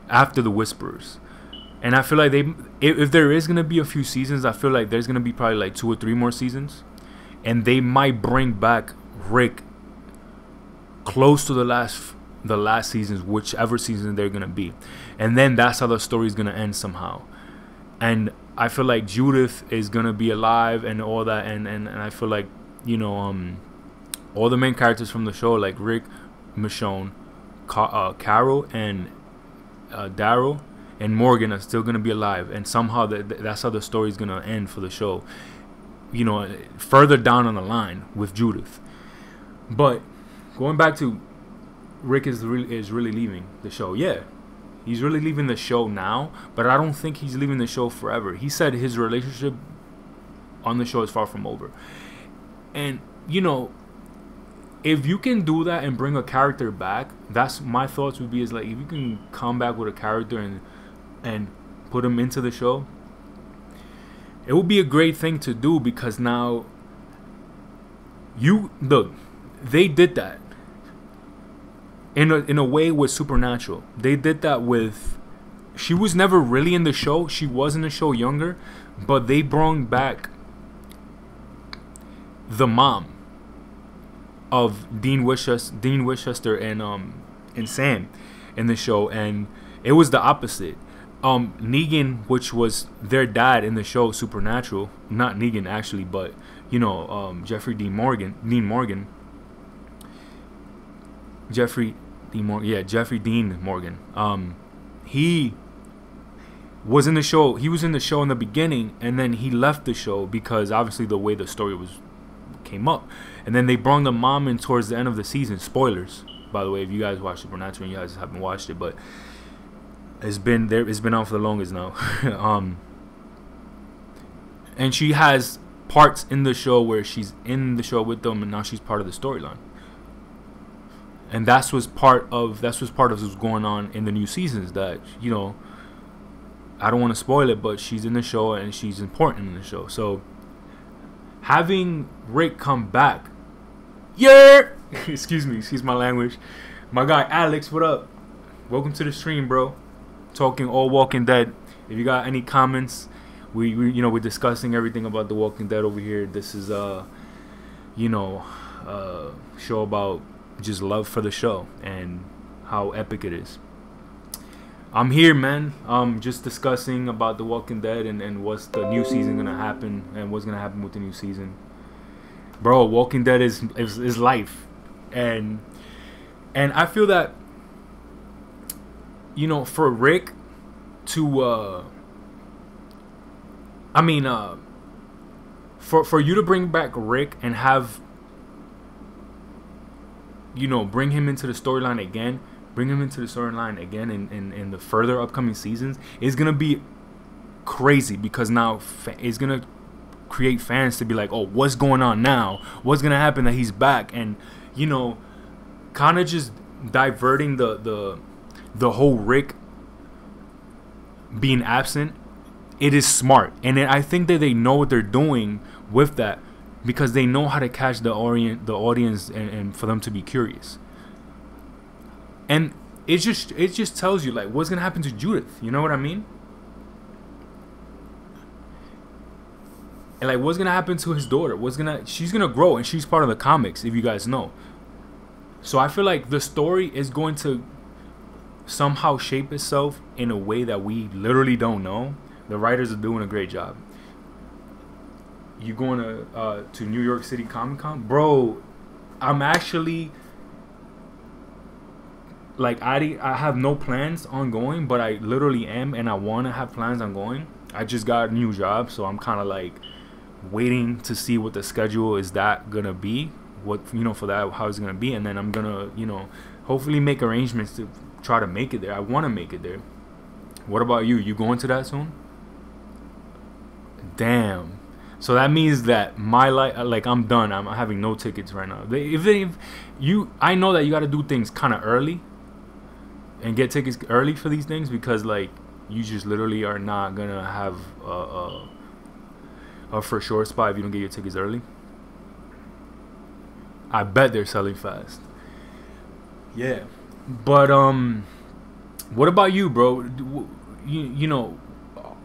after the Whisperers. And I feel like if there is gonna be a few seasons, I feel like there's gonna be probably like 2 or 3 more seasons, and they might bring back Rick close to the last seasons, whichever season they're gonna be, and then that's how the story's gonna end somehow. And I feel like Judith is gonna be alive and all that, and I feel like, you know, all the main characters from the show, like Rick, Michonne, Carol, and Daryl, and Morgan are still gonna be alive, and somehow that's how the story's gonna end for the show. You know, further down on the line with Judith. But going back to Rick is really leaving the show. Yeah, he's really leaving the show now, but I don't think he's leaving the show forever. He said his relationship on the show is far from over. And, you know, if you can do that and bring a character back, that's my thoughts would be, is like, if you can come back with a character and put him into the show, it would be a great thing to do, because now they did that in a way with Supernatural. They did that with, she was never really in the show. She was in the show younger, but they brought back the mom of Dean Winchester and Sam in the show, and it was the opposite. Negan, which was their dad in the show Supernatural, not Negan actually, but you know, Jeffrey Dean Morgan. He was in the show. He was in the show in the beginning, and then he left the show because obviously the way the story came up, and then they brought the mom in towards the end of the season. Spoilers, by the way, if you guys watch Supernatural and you guys haven't watched it, but it's been out for the longest now. And she has parts in the show where she's in the show with them, and now she's part of the storyline. And that was part of what's going on in the new seasons. That, you know, I don't want to spoil it, but she's in the show and she's important in the show. So having Rick come back, yeah, excuse my language. My guy Alex, what up? Welcome to the stream, bro. Talking all Walking Dead. If you got any comments, we're discussing everything about The Walking Dead over here. This is show about just love for the show and how epic it is. I'm here, man. Just discussing about The Walking Dead and what's the new season gonna happen and what's gonna happen with the new season. Bro, Walking Dead is life, and I feel that, you know, for Rick to for you to bring back Rick and have, you know, bring him into the storyline again, bring him into the storyline again in the further upcoming seasons is gonna be crazy, because now it's gonna create fans to be like, oh, what's going on now? What's gonna happen that he's back? And you know, kind of just diverting the whole Rick being absent. It is smart, and I think that they know what they're doing with that, because they know how to catch the audience and for them to be curious. And it just tells you like what's gonna happen to Judith. You know what I mean? And like what's gonna happen to his daughter? She's gonna grow, and she's part of the comics, if you guys know. So I feel like the story is going to somehow shape itself in a way that we literally don't know. The writers are doing a great job. You going to New York City Comic Con, bro? I'm actually like I have no plans on going, but I literally am, and I want to have plans on going. I just got a new job, so I'm kind of like waiting to see what the schedule is that gonna be, what, you know, for that, how it's gonna be, and then I'm gonna, you know, hopefully make arrangements to try to make it there. I want to make it there. What about you? You going to that soon? Damn. So that means that my life, like, I'm done. I'm having no tickets right now. If you, I know that you got to do things kind of early and get tickets early for these things, because like you just literally are not gonna have a for sure spot if you don't get your tickets early. I bet they're selling fast. Yeah, but what about you, bro? You know,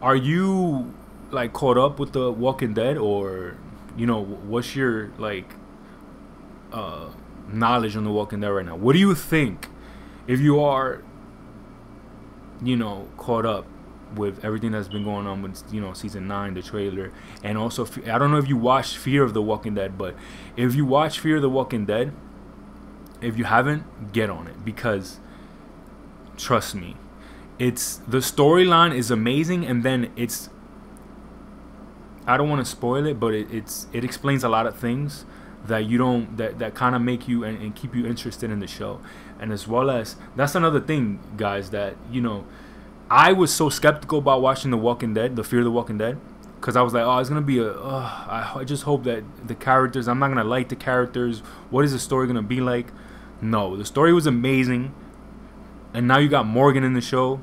are you like caught up with the Walking Dead, or you know, what's your like knowledge on the Walking Dead right now? What do you think, if you are, you know, caught up with everything that's been going on with, you know, season 9, the trailer, and also I don't know if you watched Fear of the Walking Dead, but if you watch Fear of the Walking Dead, if you haven't, get on it, because trust me, it's, the storyline is amazing, and then it's, I don't want to spoil it, but it explains a lot of things that you don't, that kind of make you and keep you interested in the show. And as well as, that's another thing, guys, that, you know, I was so skeptical about watching The Walking Dead, the Fear of the Walking Dead, because I was like, oh, it's gonna be I just hope that the characters, I'm not gonna like the characters. What is the story gonna be like? No, the story was amazing, and now you got Morgan in the show.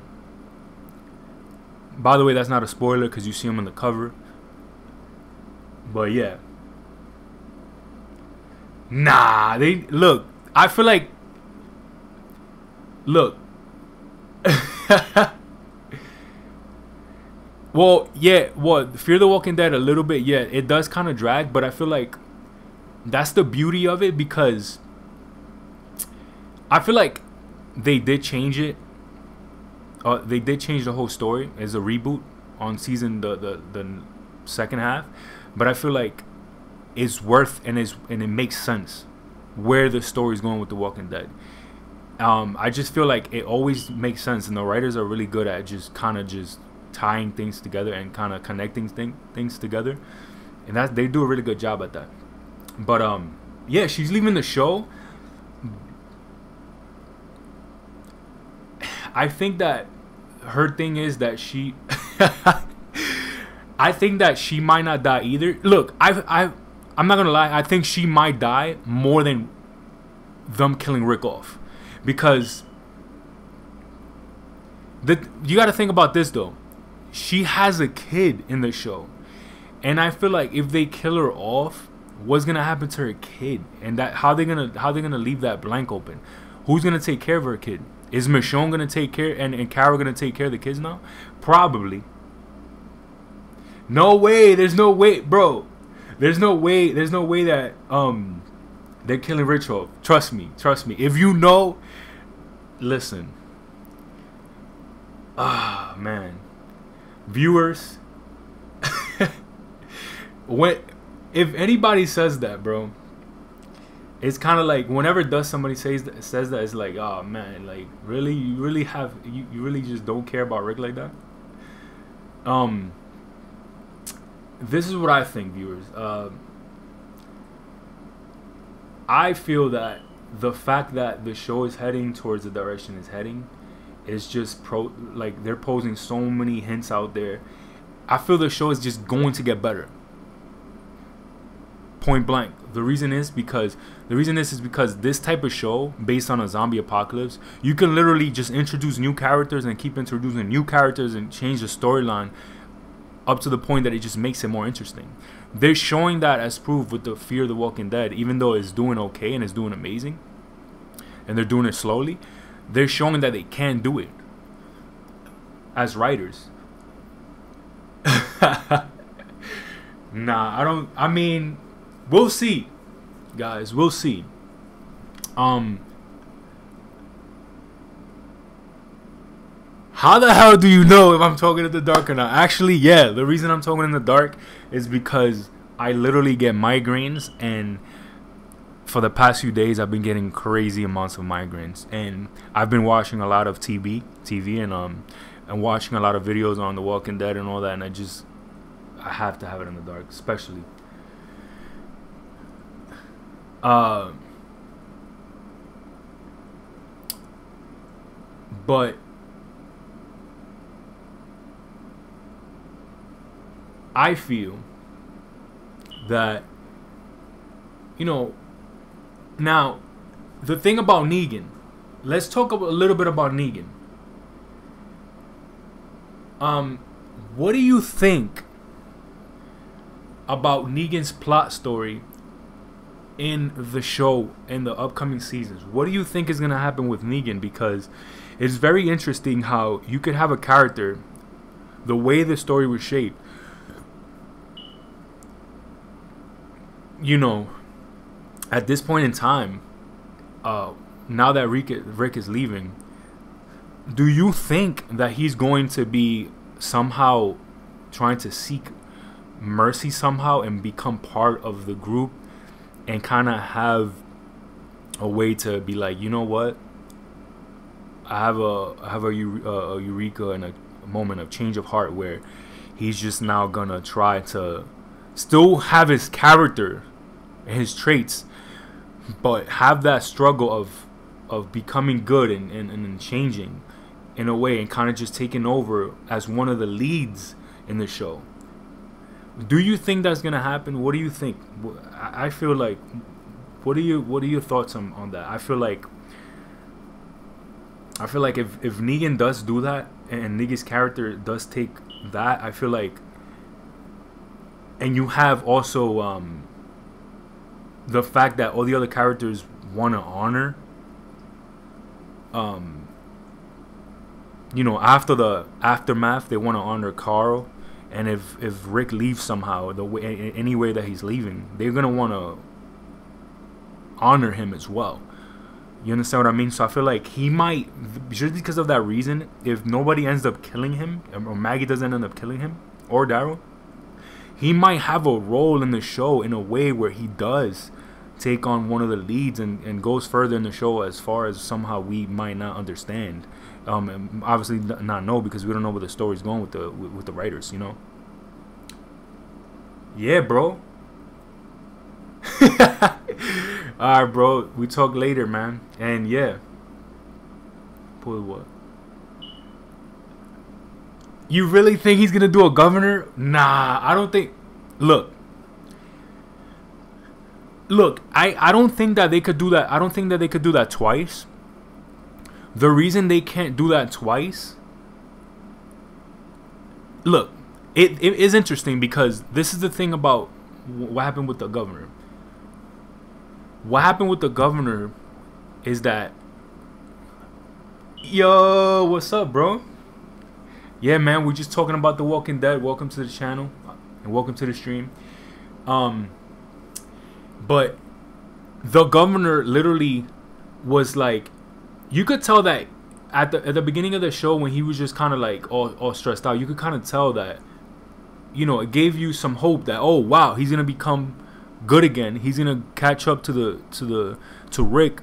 By the way, that's not a spoiler because you see him on the cover. But yeah, nah, they look. I feel like, look. Well, yeah, Fear the Walking Dead a little bit, yeah, it does kind of drag, but I feel like that's the beauty of it, because I feel like they did change it. They did change the whole story as a reboot on season the second half, but I feel like it's worth, and it makes sense where the story's going with The Walking Dead. I just feel like it always makes sense, and the writers are really good at just kind of just tying things together and kind of connecting things together, and that they do a really good job at that. But yeah, she's leaving the show. I think that her thing is that she I think that she might not die either. Look, I'm not gonna lie, I think she might die more than them killing Rick off, because you got to think about this though. She has a kid in the show, and I feel like if they kill her off, what's gonna happen to her kid? And that how they gonna leave that blank open? Who's gonna take care of her kid? Is Michonne gonna take care, and Carol gonna take care of the kids now? Probably. No way. There's no way, bro. There's no way that they're killing Rich off. Trust me. If you know, listen. Ah, man. Viewers, if anybody says that, bro, it's kind of like whenever somebody says that, it's like, oh man, like really, you really just don't care about Rick like that. This is what I think, viewers. I feel that the fact that the show is heading towards the direction it's heading is just like they're posing so many hints out there. I feel the show is just going to get better. Point blank. The reason is because this type of show based on a zombie apocalypse, you can literally just introduce new characters and keep introducing new characters and change the storyline up to the point that it just makes it more interesting. They're showing that as proof with the Fear the Walking Dead, even though it's doing okay and it's doing amazing, and they're doing it slowly. They're showing that they can do it as writers. Nah, I don't. I mean, we'll see, guys. We'll see. How the hell do you know if I'm talking in the dark or not? Actually, yeah. The reason I'm talking in the dark is because I literally get migraines, and for the past few days I've been getting crazy amounts of migraines, and I've been watching a lot of TV, and watching a lot of videos on The Walking Dead and all that, and I have to have it in the dark, especially. But I feel that, you know, now the thing about Negan, let's talk a little bit about Negan. What do you think about Negan's plot story in the show in the upcoming seasons? What do you think is going to happen with Negan? Because it's very interesting how you could have a character, the way the story was shaped, you know, at this point in time, now that Rick is leaving, do you think that he's going to be somehow trying to seek mercy somehow and become part of the group and kind of have a way to be like, you know what, I have a eureka and a moment of change of heart where he's just now gonna try to still have his character and his traits, but have that struggle of becoming good and changing in a way, and kind of just taking over as one of the leads in the show? Do you think that's gonna happen? What do you think? I feel like, what are your thoughts on that? I feel like if Negan does do that and Negan's character does take that, I feel like, and you have also the fact that all the other characters want to honor, you know, after the aftermath, they want to honor Carl. And if Rick leaves somehow, any way that he's leaving, they're gonna want to honor him as well. You understand what I mean? So I feel like he might, just because of that reason, if nobody ends up killing him, or Maggie doesn't end up killing him, or Daryl, he might have a role in the show in a way where he does take on one of the leads and goes further in the show as far as somehow we might not understand. And obviously not know, because we don't know where the story's going with the writers, you know. Yeah, bro. Alright, bro. We talk later, man. And yeah. Pull what? You really think he's gonna do a governor? Nah, I don't think. Look, I don't think that they could do that. I don't think that they could do that twice. The reason they can't do that twice, look, it is interesting, because this is the thing about what happened with the governor. What happened with the governor is that, yo, what's up, bro? Yeah, man, we're just talking about The Walking Dead. Welcome to the channel, and welcome to the stream. But the governor literally was like, you could tell that at the beginning of the show, when he was just kind of like all stressed out, you could kind of tell that, you know, it gave you some hope that, oh wow, he's gonna become good again. He's gonna catch up to Rick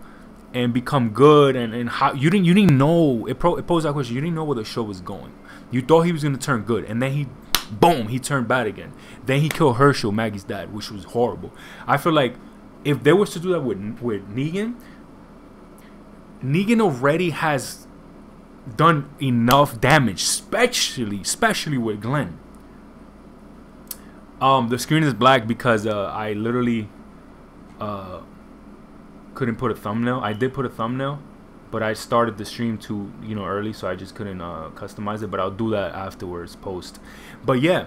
and become good. And how you didn't know, it posed that question. You didn't know where the show was going. You thought he was gonna turn good, and then he turned bad again. Then he killed Herschel, Maggie's dad, which was horrible. I feel like if they was to do that with Negan, Negan already has done enough damage, especially with Glenn. The screen is black because I literally couldn't put a thumbnail. I did put a thumbnail, but I started the stream too early, so I just couldn't customize it. But I'll do that afterwards, post. But yeah,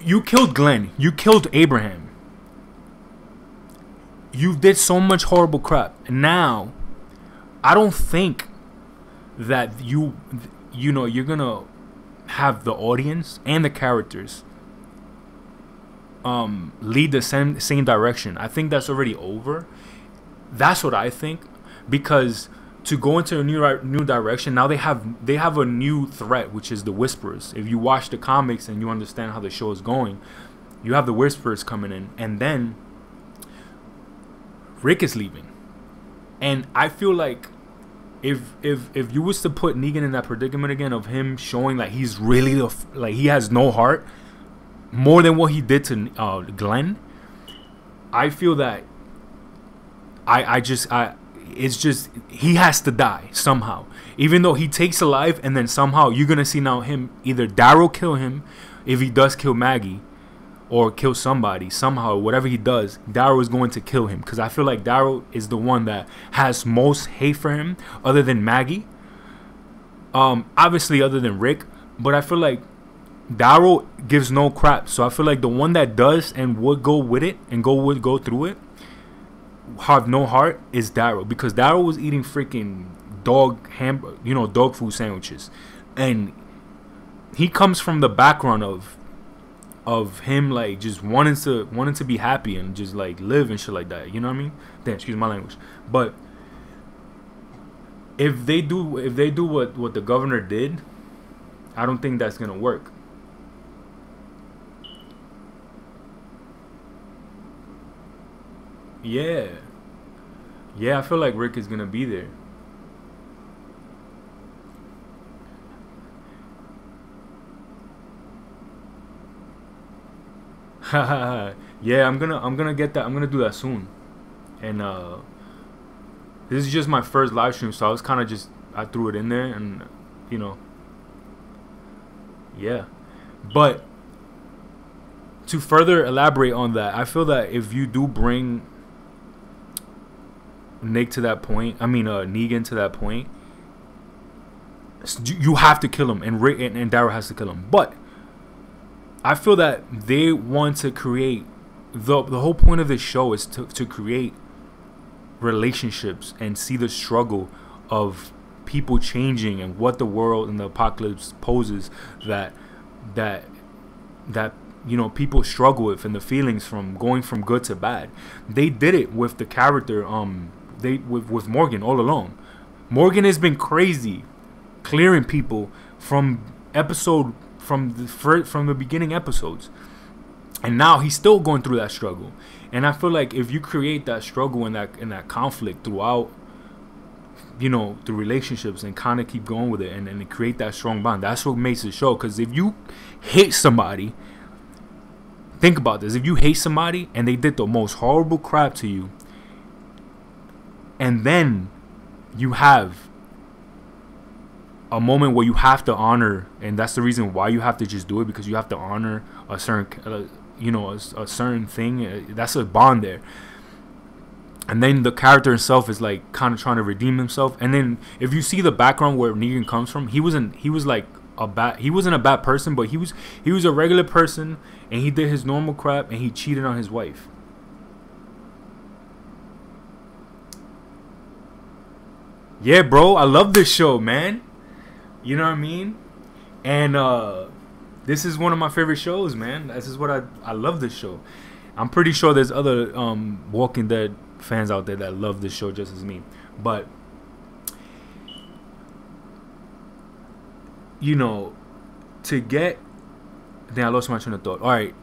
you killed Glenn. You killed Abraham. You did so much horrible crap. And now, I don't think that you're gonna have the audience and the characters lead the same direction. I think that's already over. That's what I think, because to go into a new direction, now they have a new threat, which is the Whisperers. If you watch the comics and you understand how the show is going, you have the Whisperers coming in, and then Rick is leaving. And I feel like if you was to put Negan in that predicament again of him showing that he's really like he has no heart, more than what he did to Glenn, I feel that it's just he has to die somehow. Even though he takes a life, and then somehow you're gonna see now him either Daryl kill him if he does kill Maggie, or kill somebody somehow. Whatever he does, Daryl is going to kill him, because I feel like Daryl is the one that has most hate for him, other than Maggie. Obviously other than Rick, but I feel like Daryl gives no crap. So I feel like the one that does and would go with it and go through it, have no heart, is Daryl, because Daryl was eating freaking dog food sandwiches, and he comes from the background of him like just wanting to be happy and just like live and shit like that. You know what I mean? Damn, excuse my language. But if they do what the governor did, I don't think that's gonna work. Yeah, I feel like Rick is gonna be there. Yeah, I'm gonna get that. I'm gonna do that soon. And this is just my first live stream, so I was kind of I threw it in there, and yeah. But to further elaborate on that, I feel that if you do bring Nick to that point, Negan to that point, you have to kill him, and Rick and Daryl has to kill him. But I feel that they want to create the whole point of this show is to create relationships and see the struggle of people changing and what the world and the apocalypse poses that people struggle with, and the feelings from going from good to bad. They did it with the character with Morgan all along. Morgan has been crazy clearing people from the beginning episodes, and now he's still going through that struggle. And I feel like if you create that struggle and that conflict throughout the relationships, and kind of keep going with it, and create that strong bond, that's what makes the show. Because if you hate somebody, think about this, if you hate somebody and they did the most horrible crap to you, and then you have a moment where you have to honor, and that's the reason why you have to just do it, because you have to honor a certain a certain thing. That's a bond there. And then the character himself is like kind of trying to redeem himself. And then if you see the background where Negan comes from, he wasn't a bad person, but he was a regular person, and he did his normal crap, and he cheated on his wife. Yeah, bro, I love this show, man. You know what I mean? And this is one of my favorite shows, man. This is what I love this show. I'm pretty sure there's other Walking Dead fans out there that love this show just as me. But to get... Then I lost my train of thought. Alright.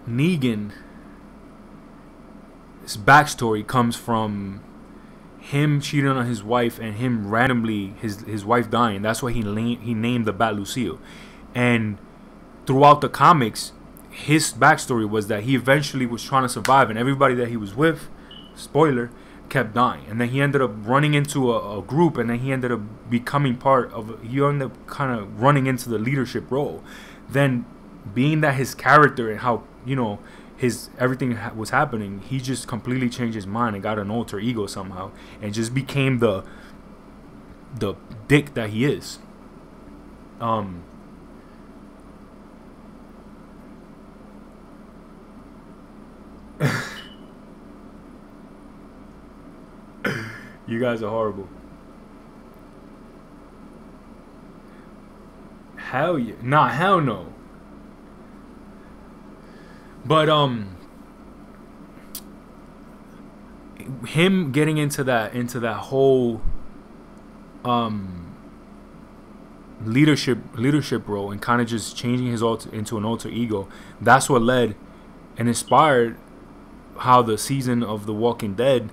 Negan's backstory comes from him cheating on his wife, and him randomly his wife dying. That's why he named the bat Lucille. And throughout the comics, his backstory was that he eventually was trying to survive, and everybody that he was with, spoiler, kept dying. And then he ended up running into a group, and then he ended up becoming part of. He ended up kind of running into the leadership role. Then, being that his character and how his everything was happening, he just completely changed his mind and got an alter ego somehow, and just became the dick that he is. You guys are horrible. Hell yeah. Nah, hell no. But him getting into that whole leadership role and kind of just changing his into an alter ego, that's what led and inspired how the season of The Walking Dead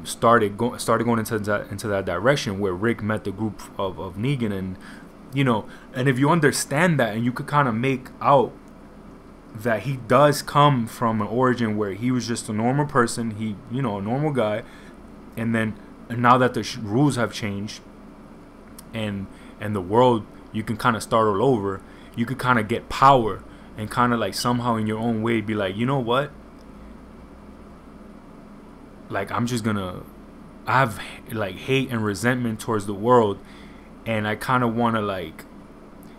started going into that direction, where Rick met the group of Negan. And and if you understand that, and you could kind of make out that he does come from an origin where he was just a normal person, he a normal guy, and now that the rules have changed and the world, you can kind of start all over. You could kind of get power and kind of like somehow in your own way be like, you know what, like I'm just gonna, I have like hate and resentment towards the world, and I kind of want to like.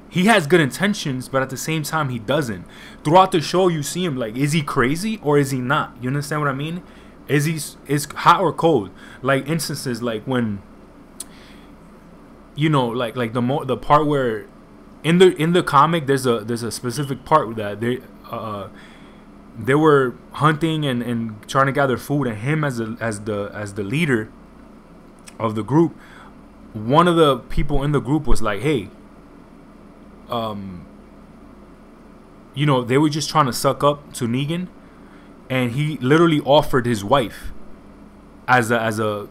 He has good intentions, but at the same time, he doesn't. Throughout the show, you see him like, is he crazy or is he not? You understand what I mean? Is hot or cold? Like instances like when, like the part where, in the comic, there's a specific part that they were hunting and trying to gather food, and him as the leader of the group, one of the people in the group was like, hey. They were just trying to suck up to Negan, and he literally offered his wife as a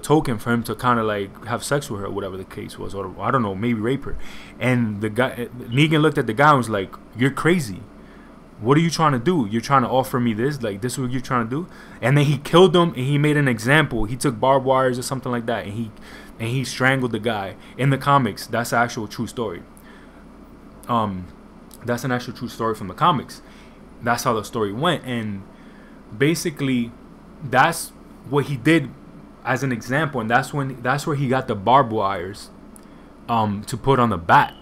token for him to kind of like have sex with her, whatever the case was, or I don't know, maybe rape her. And the guy, Negan, looked at the guy and was like, "You're crazy. What are you trying to do? You're trying to offer me this? Like, this is what you're trying to do?" And then he killed him, and he made an example. He took barbed wires or something like that, and he strangled the guy. In the comics, that's an actual true story. That's an actual true story from the comics. That's how the story went, and basically, that's what he did as an example, and that's where he got the barbed wires, to put on the bat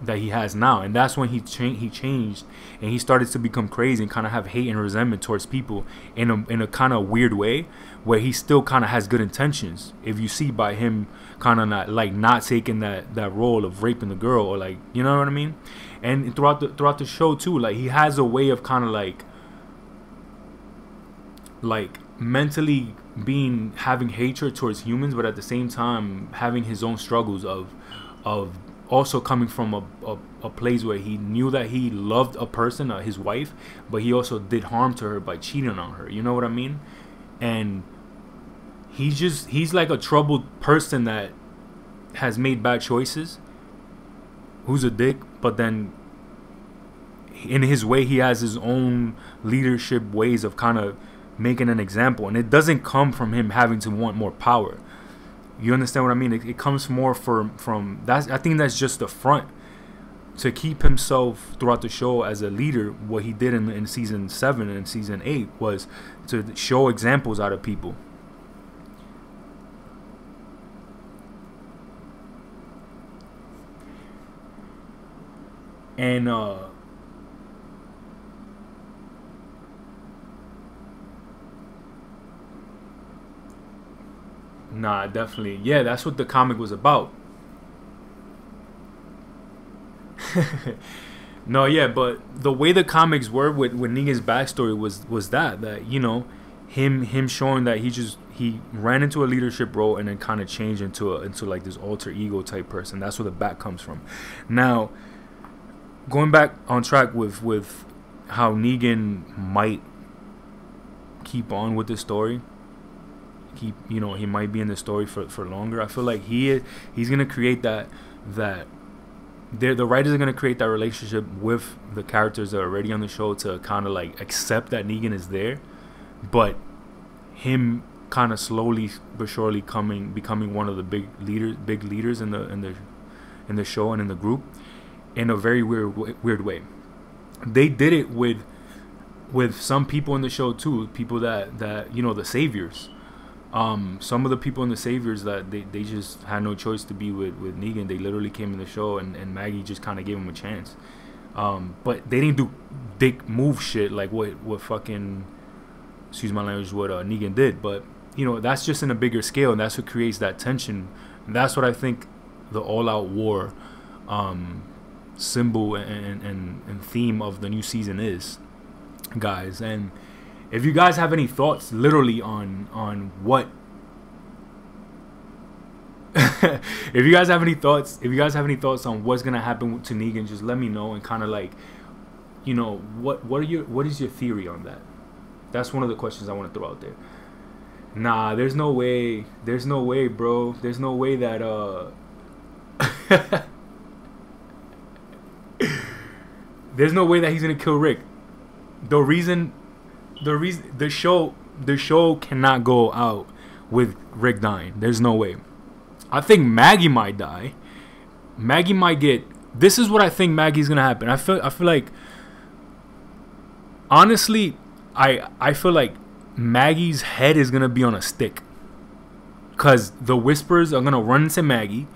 that he has now, and that's when he changed, and he started to become crazy and kind of have hate and resentment towards people in a kind of weird way, where he still kind of has good intentions. If you see by him kind of not taking that role of raping the girl, or like, you know what I mean. And throughout the show too, like he has a way of kind of like mentally having hatred towards humans, but at the same time having his own struggles of also coming from a place where he knew that he loved a person, his wife, but he also did harm to her by cheating on her. You know what I mean? And he's like a troubled person that has made bad choices, who's a dick, but then in his way he has his own leadership ways of kind of making an example, and it doesn't come from him having to want more power. You understand what I mean? It comes more from that. I think that's just the front to keep himself throughout the show as a leader. What he did in season 7 and season 8 was to show examples out of people. And nah, definitely, yeah, that's what the comic was about. No, yeah, but the way the comics were with Negan's backstory was that him showing that he ran into a leadership role and then kind of changed into like this alter ego type person. That's where the back comes from. Now, going back on track with how Negan might keep on with the story, he might be in the story for longer. I feel like he's gonna create that the writers are gonna create that relationship with the characters that are already on the show to kind of like accept that Negan is there, but him kind of slowly but surely becoming one of the big leaders in the show and in the group in a very weird way. They did it with some people in the show too, people that you know, the saviors. Some of the people in the saviors that they just had no choice to be with Negan. They literally came in the show, and Maggie just kind of gave him a chance. But they didn't do big move shit like what fucking, excuse my language, what Negan did. But you know, that's just in a bigger scale, and that's what creates that tension. And that's what I think the all-out war symbol and theme of the new season is, guys. And if you guys have any thoughts literally on what if you guys have any thoughts on what's gonna happen to Negan, just let me know, and kind of like, you know, what is your theory on that? That's one of the questions I want to throw out there. Nah, there's no way, bro. There's no way that there's no way that he's gonna kill Rick. The show cannot go out with Rick dying. There's no way. I think Maggie might die. Maggie might get. This is what I think Maggie's gonna happen. I feel like, honestly, I feel like Maggie's head is gonna be on a stick, cause the Whisperers are gonna run into Maggie.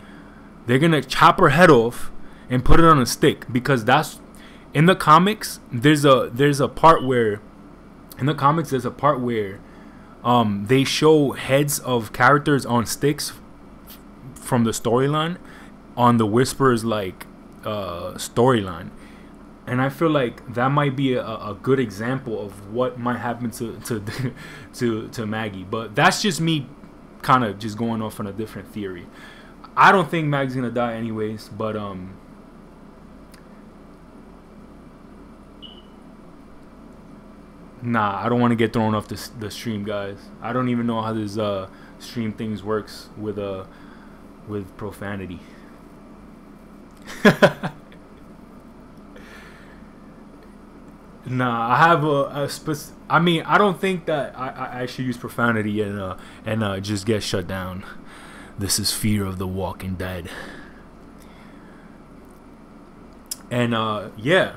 They're gonna chop her head off and put it on a stick, because that's in the comics. There's a part where they show heads of characters on sticks from the storyline on the Whisperers like storyline, and I feel like that might be a good example of what might happen to Maggie. But that's just me kind of just going off on a different theory. I don't think Maggie's gonna die anyways, but nah, I don't want to get thrown off the stream, guys. I don't even know how this stream things works with profanity. Nah, I have I mean, I don't think that I should use profanity and just get shut down. This is Fear of the Walking Dead. And yeah.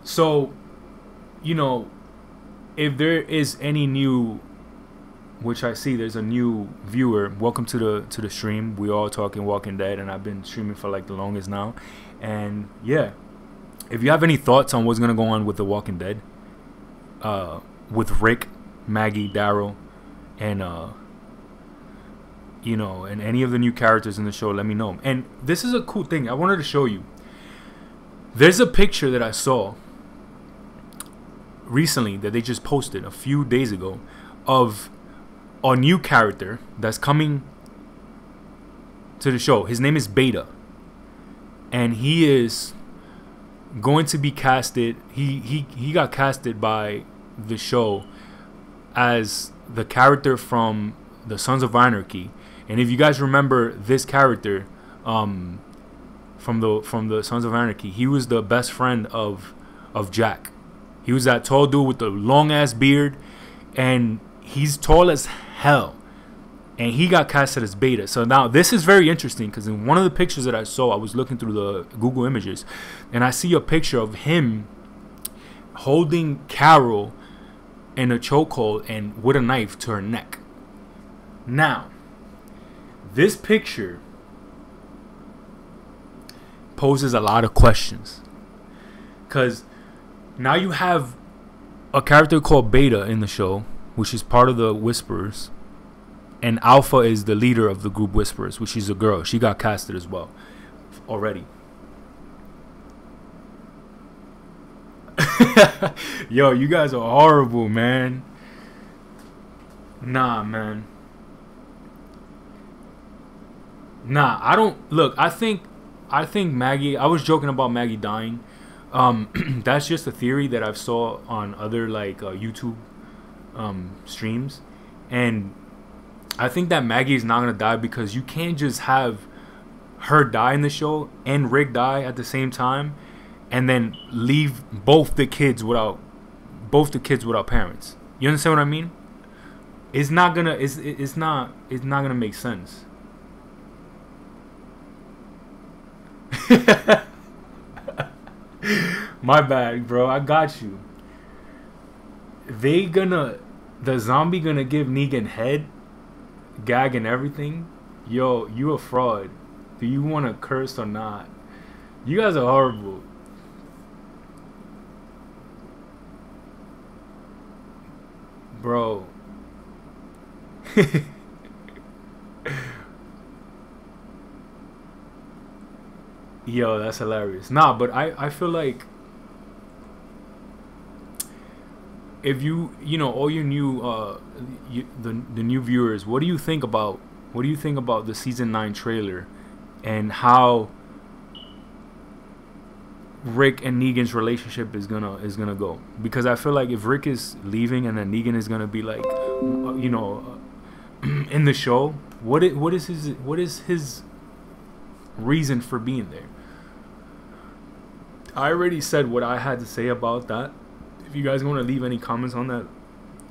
So, you know, if there is any new, which I see there's a new viewer, welcome to the stream. We all talking Walking Dead, and I've been streaming for like the longest now. And yeah, if you have any thoughts on what's gonna go on with the Walking Dead, with Rick, Maggie, Daryl, and you know, and any of the new characters in the show, let me know. And this is a cool thing I wanted to show you. There's a picture that I saw recently that they just posted a few days ago of a new character that's coming to the show. His name is Beta, and he is going to be casted. He got casted by the show as the character from the Sons of Anarchy. And if you guys remember this character from the Sons of Anarchy, he was the best friend of Jack. He was that tall dude with the long ass beard, and he's tall as hell. And he got casted as Beta. So now this is very interesting, because in one of the pictures that I saw, I was looking through the Google Images, and I see a picture of him holding Carol in a chokehold and with a knife to her neck. Now, this picture poses a lot of questions, because now you have a character called Beta in the show, which is part of the Whisperers, and Alpha is the leader of the group Whisperers, which is a girl. She got casted as well already. Yo, you guys are horrible, man. Nah, man. Nah, I don't look. I think Maggie. I was joking about Maggie dying. That's just a theory that I've saw on other like YouTube streams, and I think that Maggie is not gonna die because you can't just have her die in the show and Rick die at the same time, and then leave both the kids without parents. You understand what I mean? It's not gonna make sense. My bad, bro. I got you. The zombie gonna give Negan head, gag and everything. Yo, you a fraud. Do you want to curse or not? You guys are horrible. Bro. Yo, that's hilarious. Nah, but I feel like if you know, all your new the new viewers, what do you think about the season 9 trailer and how Rick and Negan's relationship is gonna go? Because I feel like if Rick is leaving and then Negan is gonna be like, you know, in the show, what is his reason for being there? I already said what I had to say about that. If you guys want to leave any comments on that,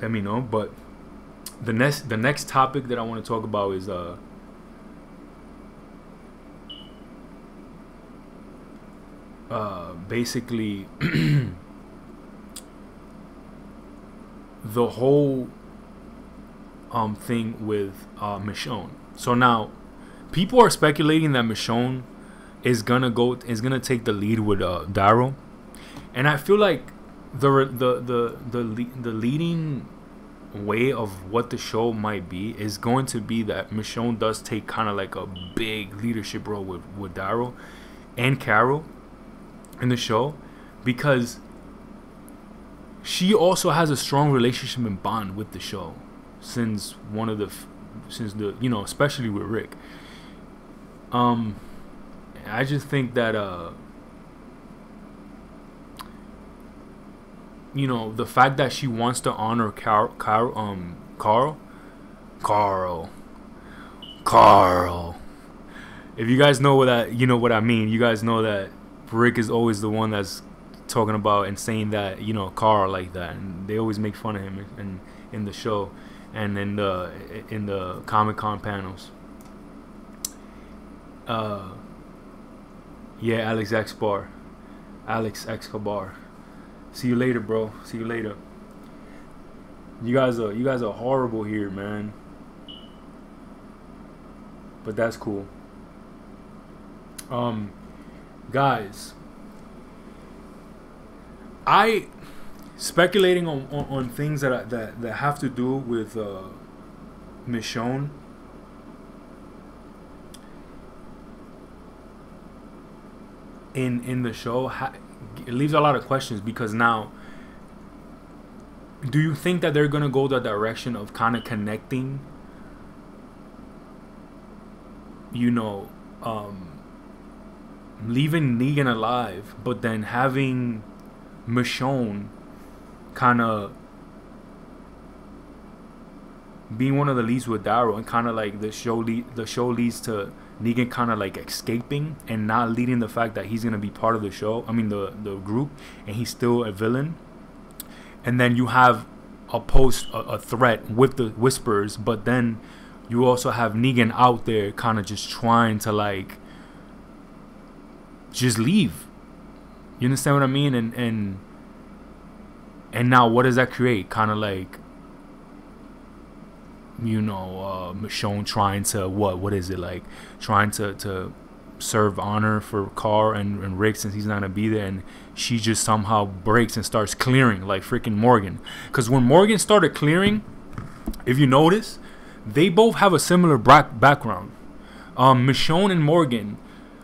let me know. But the next topic that I want to talk about is basically the whole thing with Michonne. So now people are speculating that Michonne is gonna take the lead with Daryl, and I feel like the leading way of what the show might be is going to be that Michonne does take kind of like a big leadership role with Daryl and Carol in the show, because she also has a strong relationship and bond with the show since the you know, especially with Rick. I just think that you know, the fact that she wants to honor Carl. If you guys know what I mean. You guys know that Rick is always the one that's talking about and saying that, you know, Carl like that, and they always make fun of him in the show and in the Comic-Con panels. Yeah, Alex Escobar. See you later, bro. See you later. You guys are horrible here, man. But that's cool. Guys, I speculating on things that have to do with Michonne. In the show, it leaves a lot of questions, because now, do you think that they're gonna go the direction of kind of connecting, you know, leaving Negan alive, but then having Michonne kind of being one of the leads with Daryl, and kind of like the show leads to Negan kind of like escaping and not leading the fact that he's gonna be part of the show. I mean the group, and he's still a villain. And then you have a threat with the Whispers, but then you also have Negan out there kind of just trying to like just leave. You understand what I mean? And now what does that create? Kind of like, you know, Michonne trying to what is it, like trying to serve honor for Carl and Rick, since he's not gonna be there, and she just somehow breaks and starts clearing like freaking Morgan. Because when Morgan started clearing, if you notice, they both have a similar background. Michonne and Morgan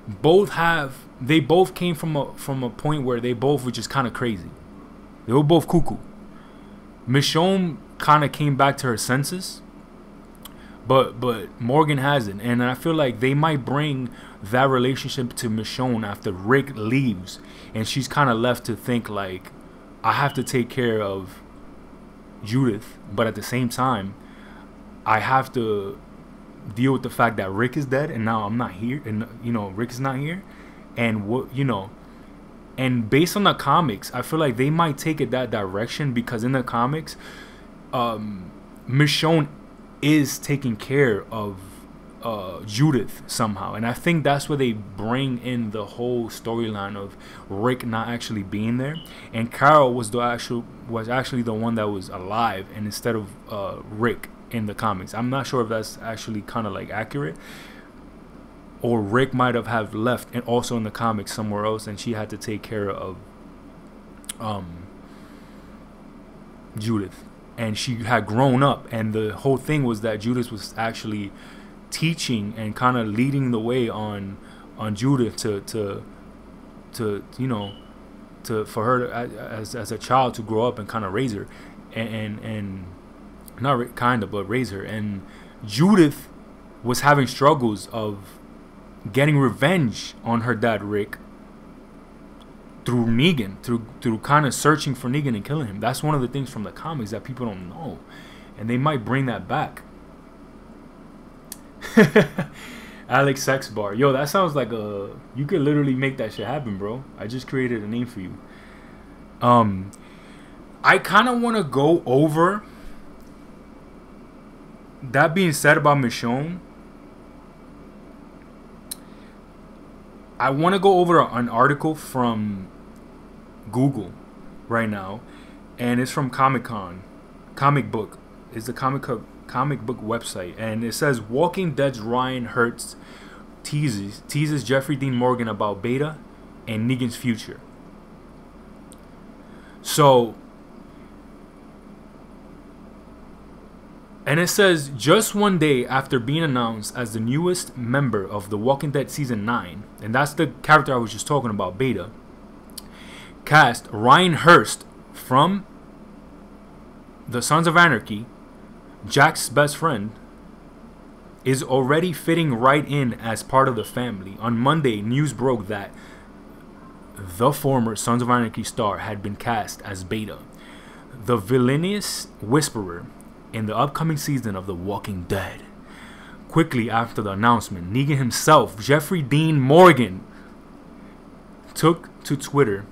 both came from a point where they both were just kind of crazy. They were both cuckoo. Michonne kind of came back to her senses, but Morgan hasn't, and I feel like they might bring that relationship to Michonne after Rick leaves, and she's kind of left to think like, I have to take care of, Judith, but at the same time, I have to deal with the fact that Rick is dead, and now I'm not here, and Rick is not here, and and based on the comics, I feel like they might take it that direction, because in the comics, Michonne is taking care of Judith somehow, and I think that's where they bring in the whole storyline of Rick not actually being there, and Carol was actually the one that was alive, and instead of Rick in the comics. I'm not sure if that's actually kind of like accurate, or Rick might have left and also in the comics somewhere else, and she had to take care of Judith, and she had grown up, and the whole thing was that Judith was actually teaching and kind of leading the way on Judith to for her as a child to grow up and kind of raise her, and not kind of, but raise her. And Judith was having struggles of getting revenge on her dad Rick through Negan, through kind of searching for Negan and killing him. That's one of the things from the comics that people don't know, and they might bring that back. Alex Sex Bar, yo, that sounds like you could literally make that shit happen, bro. I just created a name for you. I kind of want to go over that being said about Michonne. I want to go over an article from Google right now, and it's from Comic-Con. Comic book is the comic book website, and it says Walking Dead's Ryan Hurst teases Jeffrey Dean Morgan about Beta and Negan's future. So, and it says, just one day after being announced as the newest member of The Walking Dead Season 9, and that's the character I was just talking about, Beta, cast Ryan Hurst from the Sons of Anarchy, Jack's best friend, is already fitting right in as part of the family. On Monday, news broke that the former Sons of Anarchy star had been cast as Beta, the villainous whisperer in the upcoming season of The Walking Dead. Quickly after the announcement, Negan himself, Jeffrey Dean Morgan, took to Twitter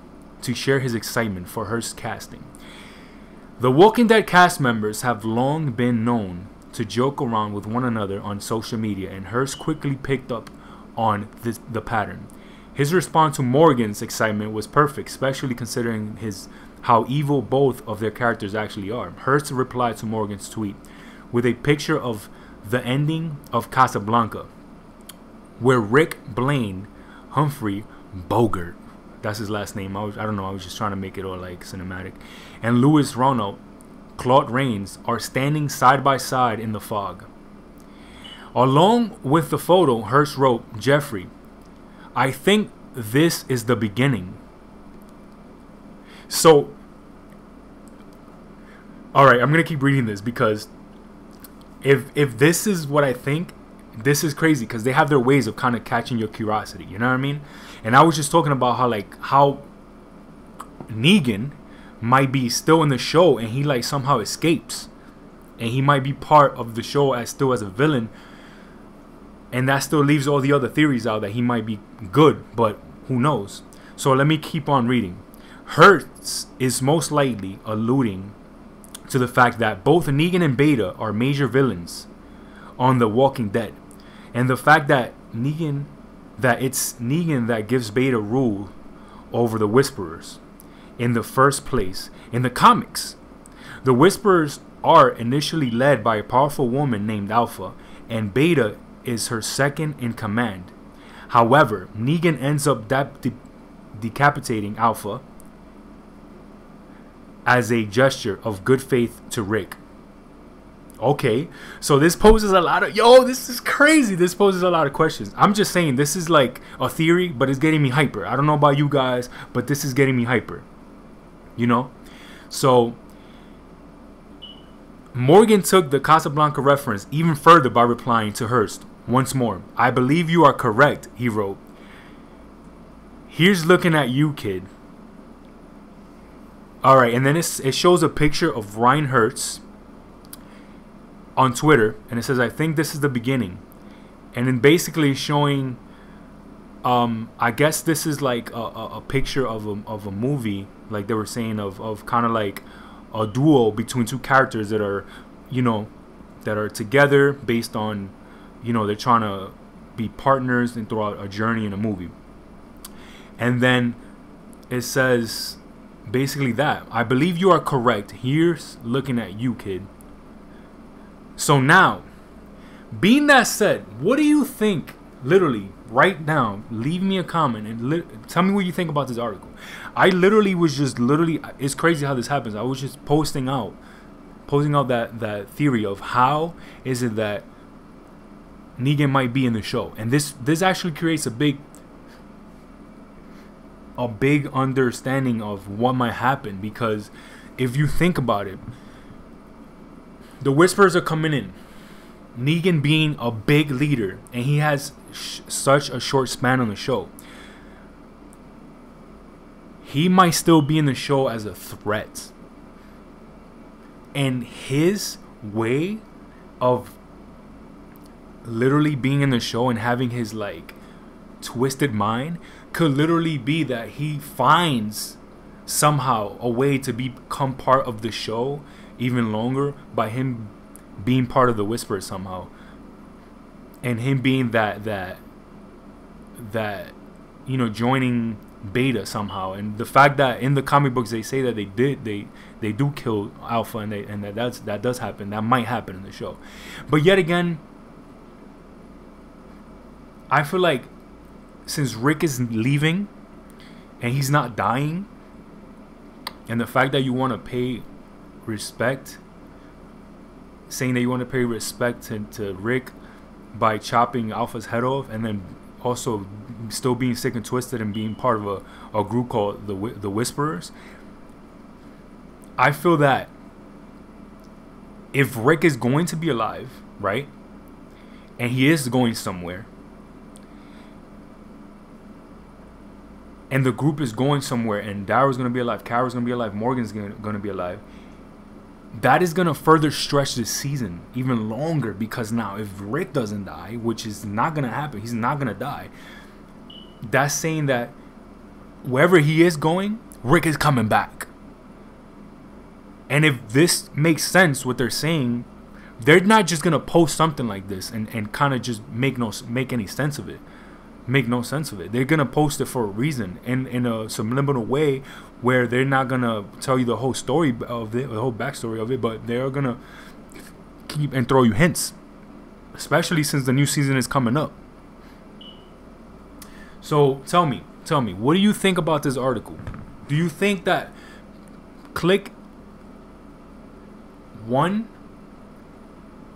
to share his excitement for Hurst's casting. The Walking Dead cast members have long been known to joke around with one another on social media, and Hurst quickly picked up on the pattern. His response to Morgan's excitement was perfect, especially considering how evil both of their characters actually are. Hurst replied to Morgan's tweet with a picture of the ending of Casablanca, where Rick Blaine Humphrey Bogart, that's his last name, I don't know, I was just trying to make it all like cinematic, and Louis Ronald, Claude Rains, are standing side by side in the fog. Along with the photo, Hurst wrote, Jeffrey, I think this is the beginning. So, alright, I'm going to keep reading this, because if this is what I think, this is crazy, because they have their ways of kind of catching your curiosity, you know what I mean? And I was just talking about how Negan might be still in the show, and he somehow escapes, and he might be part of the show as a villain, and that still leaves all the other theories out that he might be good, but who knows? So let me keep on reading. Hurst is most likely alluding to the fact that both Negan and Beta are major villains on The Walking Dead, and the fact that it's Negan that gives Beta rule over the Whisperers in the first place. In the comics, the Whisperers are initially led by a powerful woman named Alpha, and Beta is her second in command. However, Negan ends up decapitating Alpha as a gesture of good faith to Rick. Okay, so this poses a lot of... Yo, this is crazy. This poses a lot of questions. I'm just saying, this is like a theory, but it's getting me hyper. I don't know about you guys, but this is getting me hyper. You know? So, Morgan took the Casablanca reference even further by replying to Hurst. Once more, I believe you are correct, he wrote. Here's looking at you, kid. All right, and then it shows a picture of Ryan Hurts on Twitter, and it says, "I think this is the beginning," and then basically showing. I guess this is like a picture of a movie, like they were saying, of kind of like a duo between two characters that are, that are together based on, they're trying to be partners and throughout a journey in a movie. And then it says basically that, "I believe you are correct. Here's looking at you, kid." So now, being that said, what do you think? Literally, right now, leave me a comment and tell me what you think about this article. I literally was just it's crazy how this happens. I was just posting out that theory of how is it that Negan might be in the show. And this actually creates a big understanding of what might happen, because if you think about it, the Whisperers are coming in. Negan being a big leader, and he has such a short span on the show. He might still be in the show as a threat. And his way of literally being in the show and having his like twisted mind could literally be that he finds somehow a way to become part of the show even longer by him being part of the Whisper somehow, and him being that joining Beta somehow. And the fact that in the comic books they say that they do kill Alpha, and that does happen, that might happen in the show. But yet again, I feel like since Rick is leaving and he's not dying, and the fact that you want to pay respect, saying that you want to pay respect to Rick by chopping Alpha's head off, and then also still being sick and twisted and being part of a group called the Whisperers, I feel that if Rick is going to be alive, right, and he is going somewhere, and the group is going somewhere, and Darrow's going to be alive, Kara's going to be alive, Morgan's going to be alive, that is going to further stretch this season even longer. Because now if Rick doesn't die, which is not going to happen, he's not going to die, that's saying that wherever he is going, Rick is coming back. And if this makes sense, what they're saying, they're not just going to post something like this and kind of just make any sense of it. Make no sense of it. They're gonna post it for a reason, and in a subliminal way, where they're not gonna tell you the whole story of it, the whole backstory of it, but they're gonna keep and throw you hints, especially since the new season is coming up. So tell me, what do you think about this article? Do you think that click one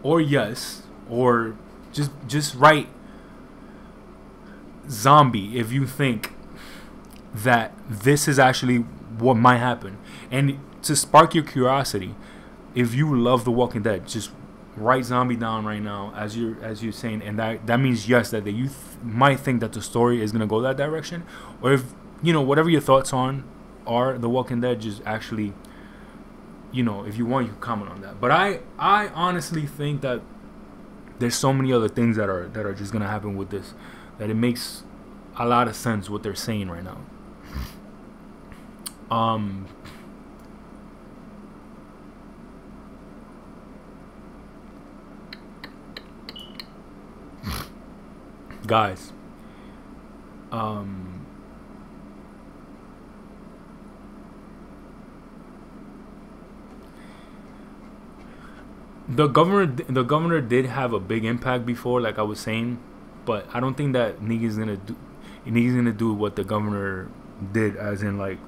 or yes, or just write zombie if you think that this is actually what might happen? And to spark your curiosity, if you love The Walking Dead, just write zombie down right now as you're saying, and that means yes, that you might think that the story is gonna go that direction. Or if whatever your thoughts are The Walking Dead, just actually if you want, you can comment on that. But I honestly think that there's so many other things that are just gonna happen with this, that it makes a lot of sense what they're saying right now. Guys, the governor did have a big impact before, like I was saying, but I don't think that Negan's gonna do what the governor did, as in like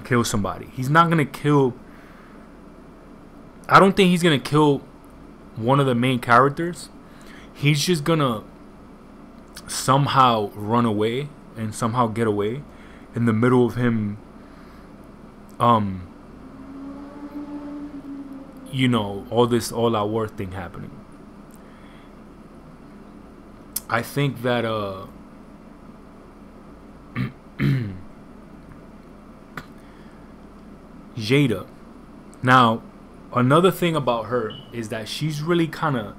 kill somebody. He's not gonna kill. I don't think he's gonna kill one of the main characters. He's just gonna somehow run away and somehow get away in the middle of him all out war thing happening. I think that Jada. Now, another thing about her is that she's really kind of,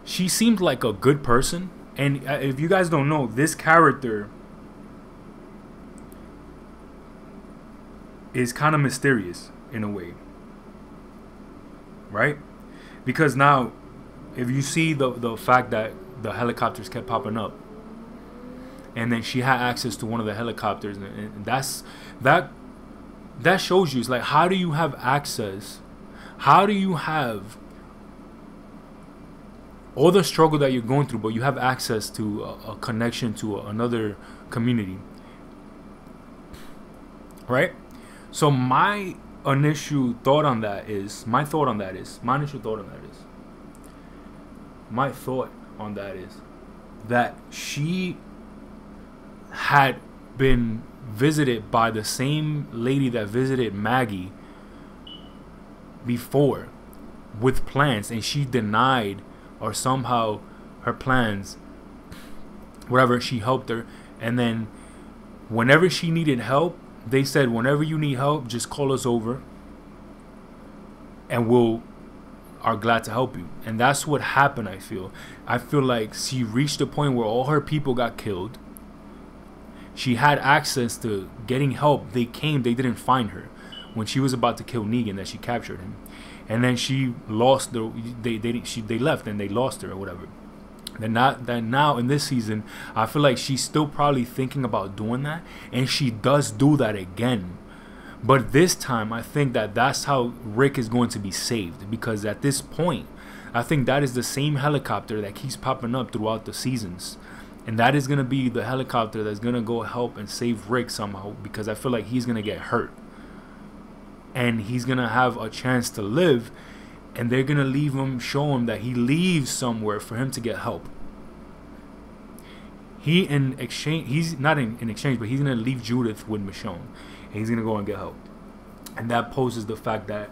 she seemed like a good person. And if you guys don't know, this character is kind of mysterious in a way, right? Because now, if you see the fact that the helicopters kept popping up, and then she had access to one of the helicopters, and that shows you, it's like, how do you have access? How do you have all the struggle that you're going through, but you have access to a connection to another community, right? So my initial thought on that is that she had been visited by the same lady that visited Maggie before with plans, and she denied, or somehow her plans, whatever, she helped her. And then whenever she needed help, they said, whenever you need help, just call us over and we'll are glad to help you. And that's what happened. I feel like she reached a point where all her people got killed. She had access to getting help. They came, they didn't find her when she was about to kill Negan, that she captured him. And then she lost they left and they lost her or whatever. Then now in this season, I feel like she's still probably thinking about doing that, and she does do that again. But this time, I think that's how Rick is going to be saved, because at this point, I think that is the same helicopter that keeps popping up throughout the seasons, and that is going to be the helicopter that's going to go help and save Rick somehow, because I feel like he's going to get hurt, and he's going to have a chance to live. And they're going to leave him, show him that he leaves somewhere for him to get help. He's not in exchange, but he's going to leave Judith with Michonne. And he's going to go and get help. And that poses the fact that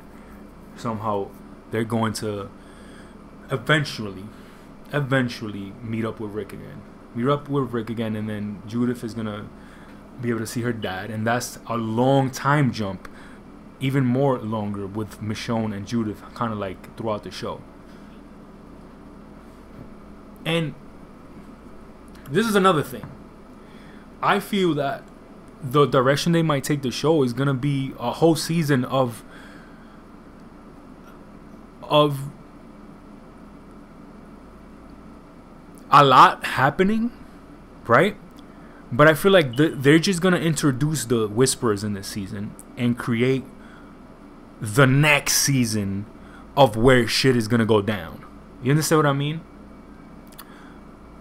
somehow they're going to eventually meet up with Rick again. And then Judith is going to be able to see her dad. And that's a long time jump. Even more longer with Michonne and Judith, kind of like throughout the show. And this is another thing. I feel that the direction they might take the show is gonna be a whole season of a lot happening, right? But I feel like they're just gonna introduce the Whisperers in this season and create the next season of where shit is gonna go down. You understand what I mean?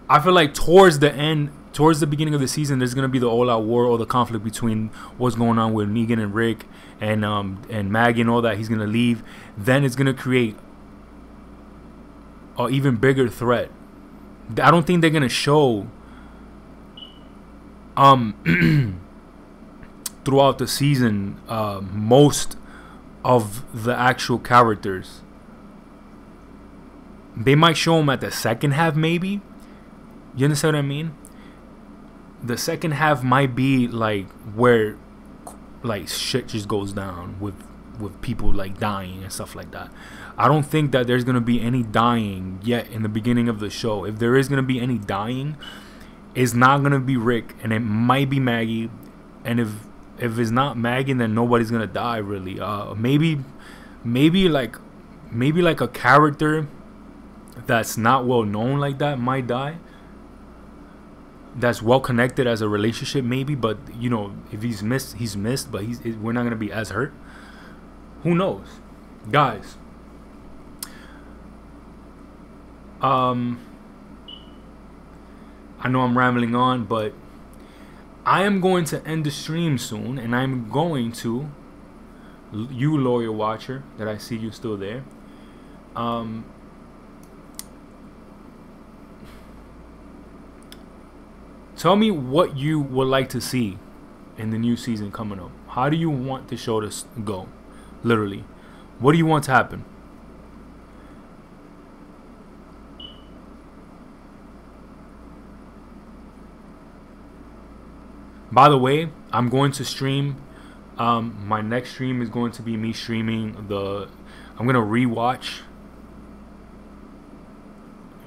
I feel like towards the beginning of the season, there's gonna be the all-out war or the conflict between what's going on with Negan and Rick and Maggie and all that. He's gonna leave. Then it's gonna create an even bigger threat. I don't think they're gonna show throughout the season most of the actual characters. They might show them at the second half, maybe. You understand what I mean? The second half might be like where like shit just goes down with people like dying and stuff like that. I don't think that there's gonna be any dying yet in the beginning of the show. If there is gonna be any dying, it's not gonna be Rick, and it might be Maggie. And if it's not Maggie, then nobody's gonna die really. Maybe like a character that's not well known like that might die. That's well connected as a relationship, maybe. But you know, if he's missed. But we're not gonna be as hurt. Who knows, guys? I know I'm rambling on, but I am going to end the stream soon, and I'm going to, you lawyer watcher, that I see you still there, tell me what you would like to see in the new season coming up. How do you want the show to go? Literally, what do you want to happen? By the way, I'm going to stream My next stream is going to be me streaming the. I'm gonna rewatch.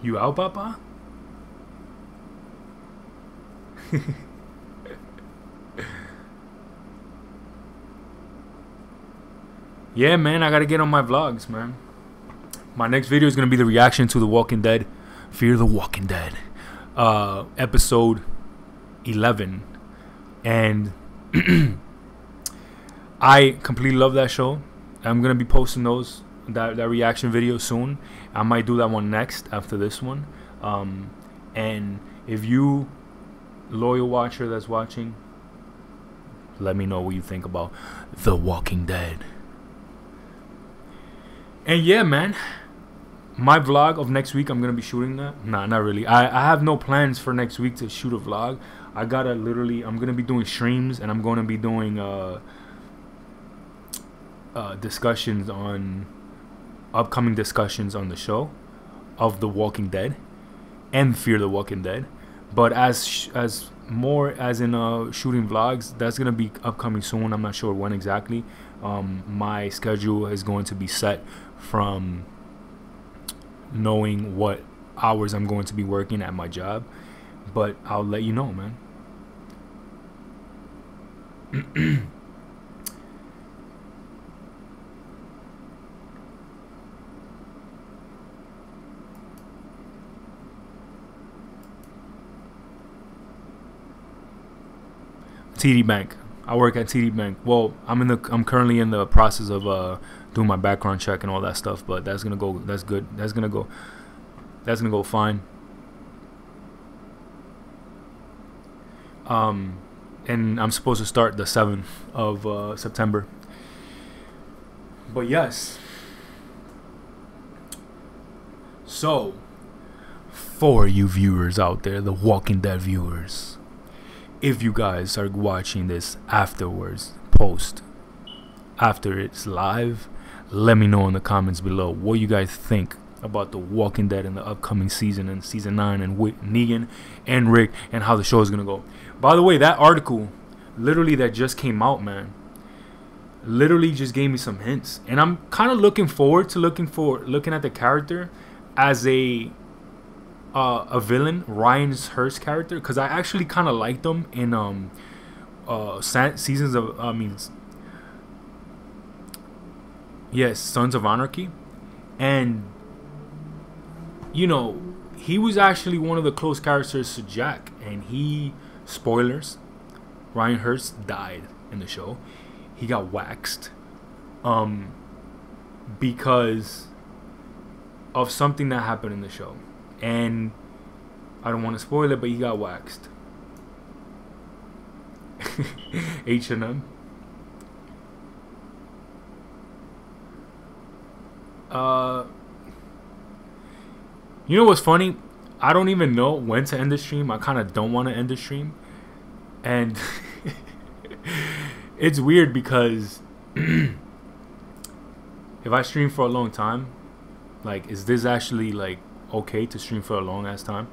You out, Papa? Yeah, man, I gotta get on my vlogs, man. My next video is gonna be the reaction to The Walking Dead, Fear the Walking Dead, episode 11, and I completely love that show. I'm gonna be posting that reaction video soon. I might do that one next after this one. And if you loyal watcher that's watching, let me know what you think about The Walking Dead. And yeah, man, my vlog of next week, I'm gonna be shooting that. Nah, not really. I have no plans for next week to shoot a vlog. I'm gonna be doing streams, and I'm gonna be doing discussions on upcoming discussions on the show of The Walking Dead and Fear the Walking Dead. But as more as in shooting vlogs, that's gonna be upcoming soon. I'm not sure when exactly. My schedule is going to be set from knowing what hours I'm going to be working at my job, but I'll let you know, man. TD Bank. I work at TD Bank. Well, I'm currently in the process of doing my background check and all that stuff, but that's gonna go. That's good. That's gonna go fine. And I'm supposed to start the 7th of September. But yes. So, for you viewers out there, the Walking Dead viewers, if you guys are watching this afterwards, after it's live, let me know in the comments below what you guys think about The Walking Dead in the upcoming season, and season 9, and Negan and Rick, and how the show is gonna go. By the way, that article literally that just came out, man, literally just gave me some hints, and I'm kind of looking forward to looking at the character as a villain, Ryan Hurst's character, because I actually kind of liked him in seasons of Sons of Anarchy, and you know, he was actually one of the close characters to Jack, and spoilers, Ryan Hurst died in the show. He got waxed because of something that happened in the show, and I don't want to spoil it, but he got waxed. H&M. You know what's funny? I don't even know when to end the stream. I kind of don't want to end the stream, and it's weird because if I stream for a long time, like, is this actually like okay to stream for a long ass time?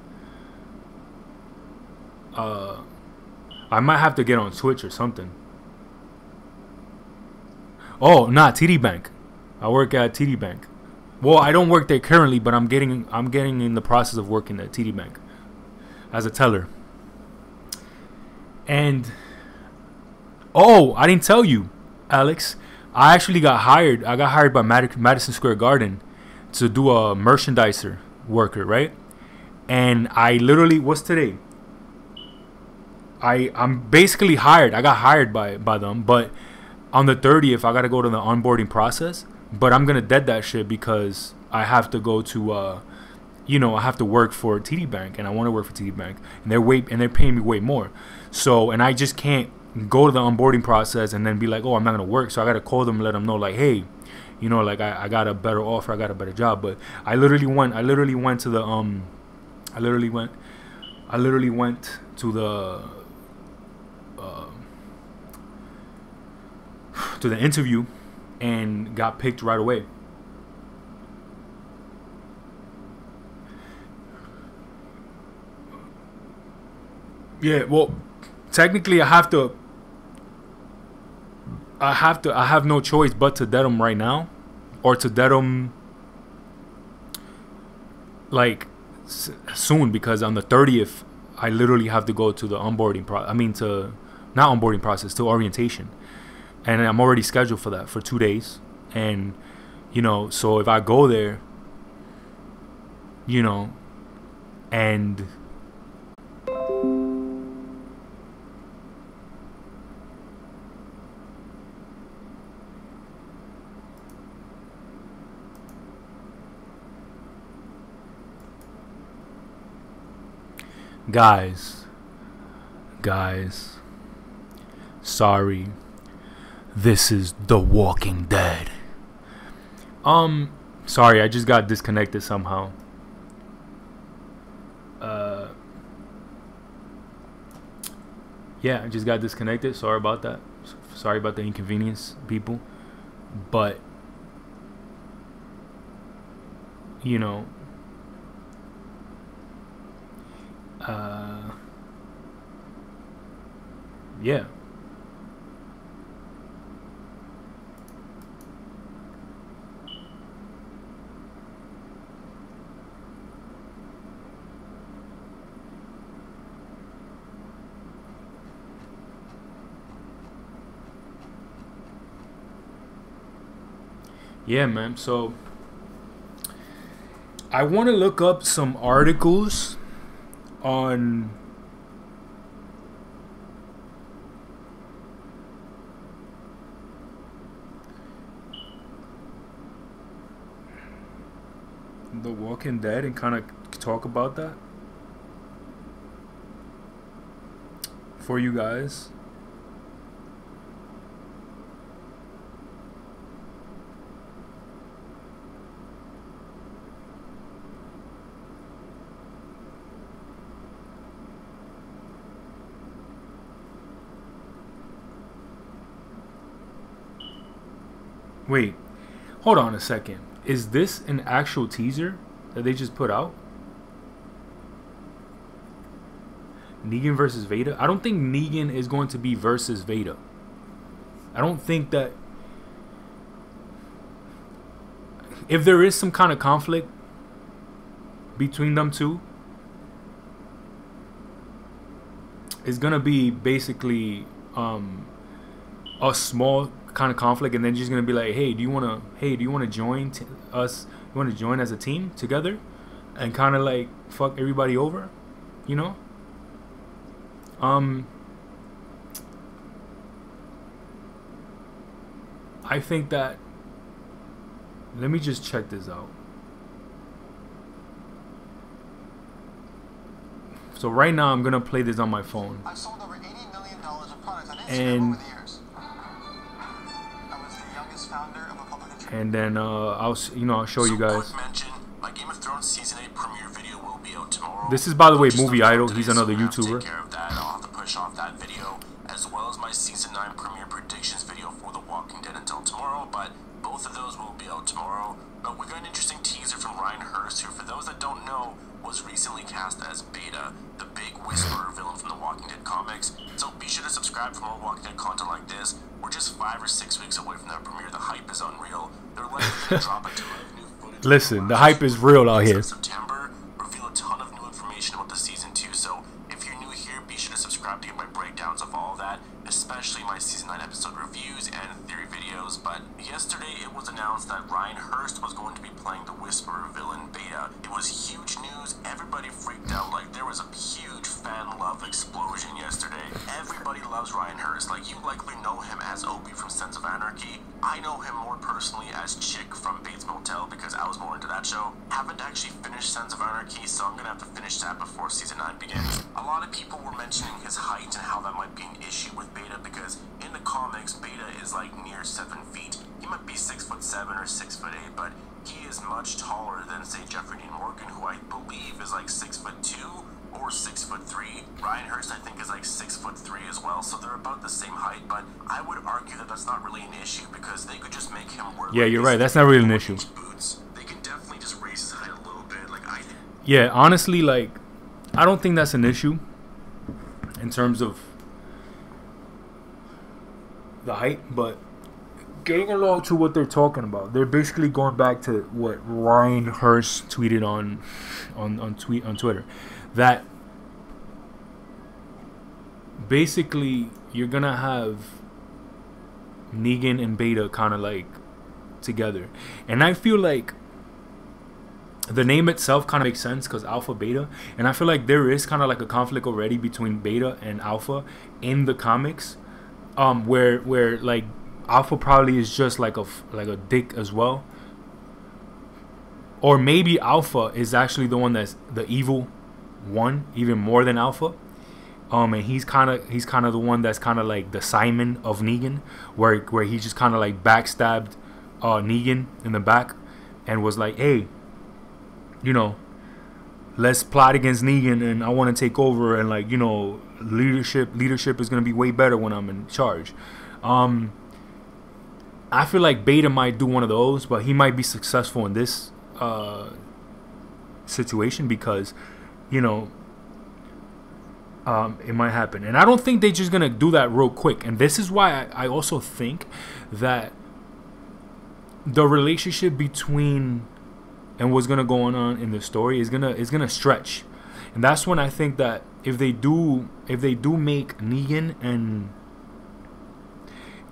I might have to get on Twitch or something. Oh, not TD Bank. I work at TD Bank. Well, I don't work there currently, but I'm getting in the process of working at TD Bank as a teller. And oh, I didn't tell you, Alex. I actually got hired. I got hired by Madison Square Garden to do a merchandiser worker, right? And I literally, what's today? I'm basically hired. I got hired by them, but on the 30th I gotta go to the onboarding process. But I'm gonna dead that shit because I have to go to I have to work for TD Bank, and I want to work for TD Bank, and they're paying me way more. So, and I just can't go to the onboarding process and then be like, oh, I'm not gonna work. So I gotta call them and let them know, like, hey, like I got a better offer, I got a better job. But I literally went to the I literally went to the interview and got picked right away. Yeah, well, technically I have to I have no choice but to dead him right now, or to dead him like soon, because on the 30th I literally have to go to the onboarding not onboarding process, to orientation, and I'm already scheduled for that for 2 days. And so if I go there, and guys, sorry, this is The Walking Dead. Sorry, I just got disconnected somehow. Yeah, I just got disconnected. Sorry about that. Sorry about the inconvenience, people. But yeah. Yeah, man. So I want to look up some articles on The Walking Dead and kind of talk about that for you guys. Wait, hold on a second. Is this an actual teaser that they just put out? Negan versus Veda? I don't think Negan is going to be versus Veda. I don't think that... If there is some kind of conflict between them two, it's going to be basically a small kind of conflict, and then she's gonna be like, hey, do you want to join us? You want to join as a team together and kind of like fuck everybody over, I think that, let me just check this out. So right now I'm gonna play this on my phone. I've sold over $80 million of products on Instagram over the years. And then I'll show you guys. My Game of Thrones season 8 premiere video will be out tomorrow. This is, by the way, Movie Idol. He's another YouTuber. Take care of that. I'll have to push off that video, as well as my season 9 premiere predictions video for The Walking Dead until tomorrow. But both of those will be out tomorrow. But we got an interesting teaser from Ryan Hurst, who, for those that don't know, was recently cast as Beta, the big whisperer villain from the Walking Dead comics. So be sure to subscribe for more Walking Dead content like this. We're just 5 or 6 weeks away from that premiere. The hype is unreal. They're likely to drop a ton of new footage. Listen, the hype is real out here. September, reveal a ton of new information about the season 2. So if you're new here, be sure to subscribe to get my breakdowns of all of that, especially my season 9 episode reviews and theory videos. But yesterday it was announced that Ryan Hurst was going to be playing the Whisperer villain Beta. It was huge news. Everybody freaked out. Like, there was a huge fan love explosion yesterday. Everybody loves Ryan Hurst. Like, you likely know him as Opie from Sons of Anarchy. I know him more personally as Chick from Bates Motel because I was more into that show. Haven't actually finished Sons of Anarchy, so I'm gonna have to finish that before season 9 begins. A lot of people were mentioning his height and how that might be an issue with Beta, because in the comics, Beta is like near 7 feet. He might be 6'7" or 6'8", but he is much taller than, say, Jeffrey Dean Morgan, who I believe is like 6'2" or 6'3". Ryan Hurst, I think, is like 6'3" as well, so they're about the same height. But I would argue that that's not really an issue, because they could just make him wear. Yeah, like, you're right. That's not really an issue. Boots. They can definitely just raise his height a little bit. Like, I think. Yeah, honestly, like, I don't think that's an issue in terms of the height, but getting along to what they're talking about. They're basically going back to what Ryan Hurst tweeted on Twitter, that basically you're gonna have Negan and Beta kind of like together, and I feel like the name itself kind of makes sense because Alpha Beta, and I feel like there is kind of like a conflict already between Beta and Alpha in the comics, where like Alpha probably is just like a dick as well, or maybe Alpha is actually the one that's the evil one even more than Alpha. And he's kind of the one that's kind of like the Simon of Negan, where he just kind of like backstabbed Negan in the back and was like, hey, you know, let's plot against Negan and I want to take over, and like, you know, leadership is going to be way better when I'm in charge. I feel like Beta might do one of those, but he might be successful in this situation because, you know, it might happen. And I don't think they're just going to do that real quick. And this is why I also think that the relationship between and what's gonna go on in the story is gonna stretch, and that's when I think that if they do make Negan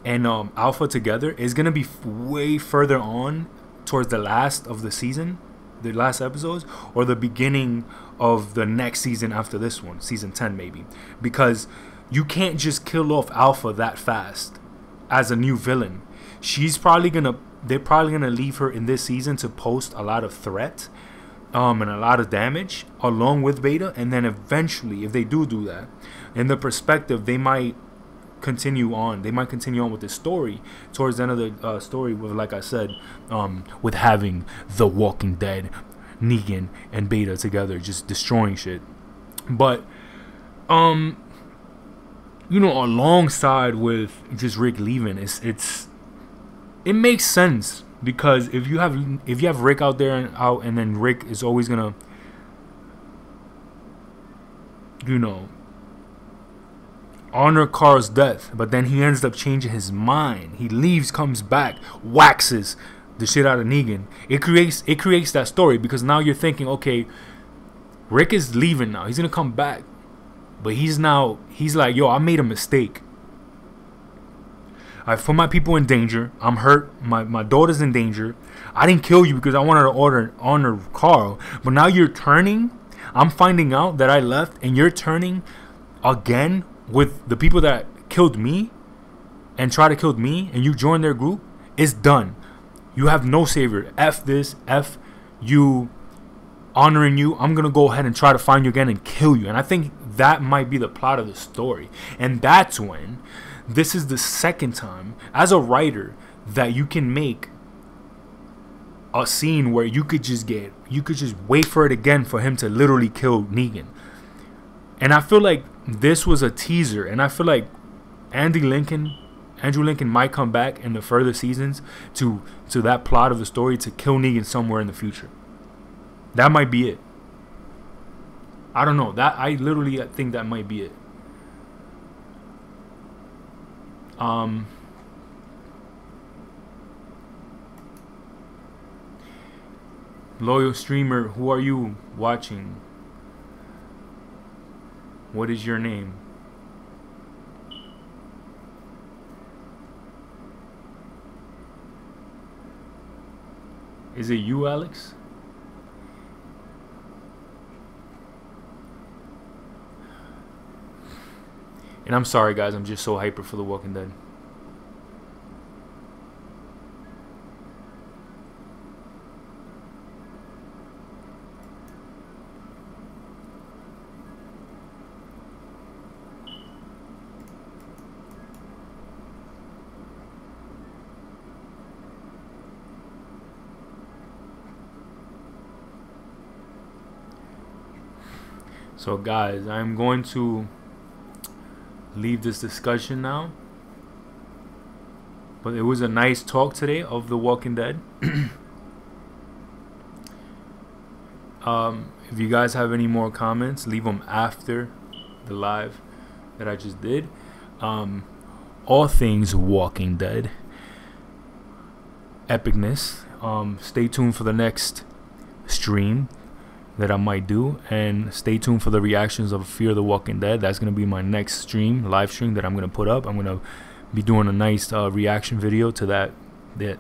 and Alpha together, it's gonna be way further on towards the last of the season, the last episodes, or the beginning of the next season after this one, season 10 maybe, because you can't just kill off Alpha that fast as a new villain. They're probably gonna leave her in this season to post a lot of threat and a lot of damage along with Beta, and then eventually, if they do that, in the perspective, they might continue on with the story towards the end of the story with, like I said, with having the Walking Dead, Negan and Beta together just destroying shit. But you know, alongside with just Rick leaving, it makes sense, because if you have Rick out there and then Rick is always gonna, you know, honor Carl's death, but then he ends up changing his mind. He leaves, comes back, waxes the shit out of Negan. It creates that story, because now you're thinking, okay, Rick is leaving now. He's gonna come back, but he's like, yo, I made a mistake. I put my people in danger. I'm hurt. My daughter's in danger. I didn't kill you because I wanted to honor Carl. But now you're turning. I'm finding out that I left, and you're turning again with the people that killed me and try to kill me, and you join their group. It's done. You have no savior. F this. F you honoring you. I'm going to go ahead and try to find you again and kill you. And I think that might be the plot of the story. And that's when this is the second time as a writer that you can make a scene where you could just wait for it again for him to literally kill Negan. And I feel like this was a teaser, and I feel like Andrew Lincoln might come back in the further seasons to that plot of the story to kill Negan somewhere in the future. That might be it. I don't know. I think that might be it. Loyal streamer, who are you watching? What is your name? Is it you, Alex? And I'm sorry, guys. I'm just so hyper for The Walking Dead. So, guys, I'm going to leave this discussion now, but it was a nice talk today of The Walking Dead. If you guys have any more comments, leave them after the live that I just did. All things Walking Dead. epicness. Stay tuned for the next stream that I might do, and stay tuned for the reactions of Fear the Walking Dead. That's gonna be my next stream, live stream that I'm gonna put up. I'm gonna be doing a nice reaction video to that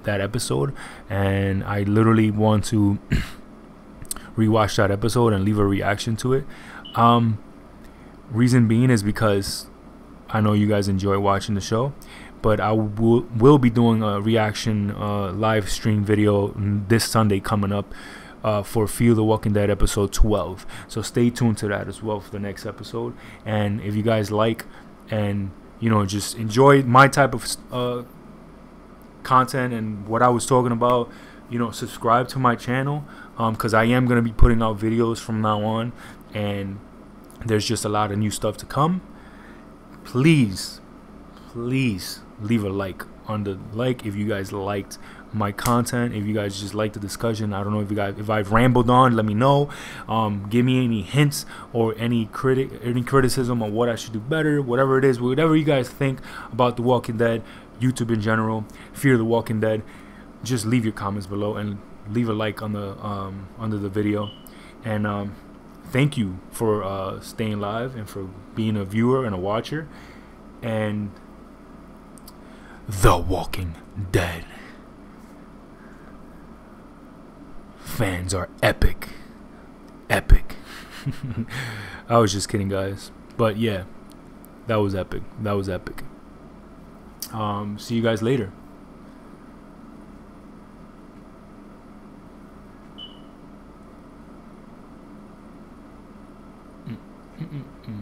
episode, and I literally want to rewatch that episode and leave a reaction to it. Reason being is because I know you guys enjoy watching the show, but I will be doing a reaction live stream video this Sunday coming up for Fear the Walking Dead episode 12. So stay tuned to that as well for the next episode. And if you guys like and just enjoy my type of content and what I was talking about, subscribe to my channel, because I am going to be putting out videos from now on, and there's just a lot of new stuff to come. Please leave a like on the if you guys liked my content, if you guys just like the discussion. I don't know if I've rambled on, let me know. Give me any hints or any criticism on what I should do better, whatever it is, whatever you guys think about The Walking Dead, YouTube in general, Fear the Walking Dead. Just leave your comments below and leave a like on the under the video. And thank you for staying live and for being a viewer and a watcher. And The Walking Dead fans are epic. I was just kidding, guys, but yeah, that was epic. See you guys later. Mm-mm-mm.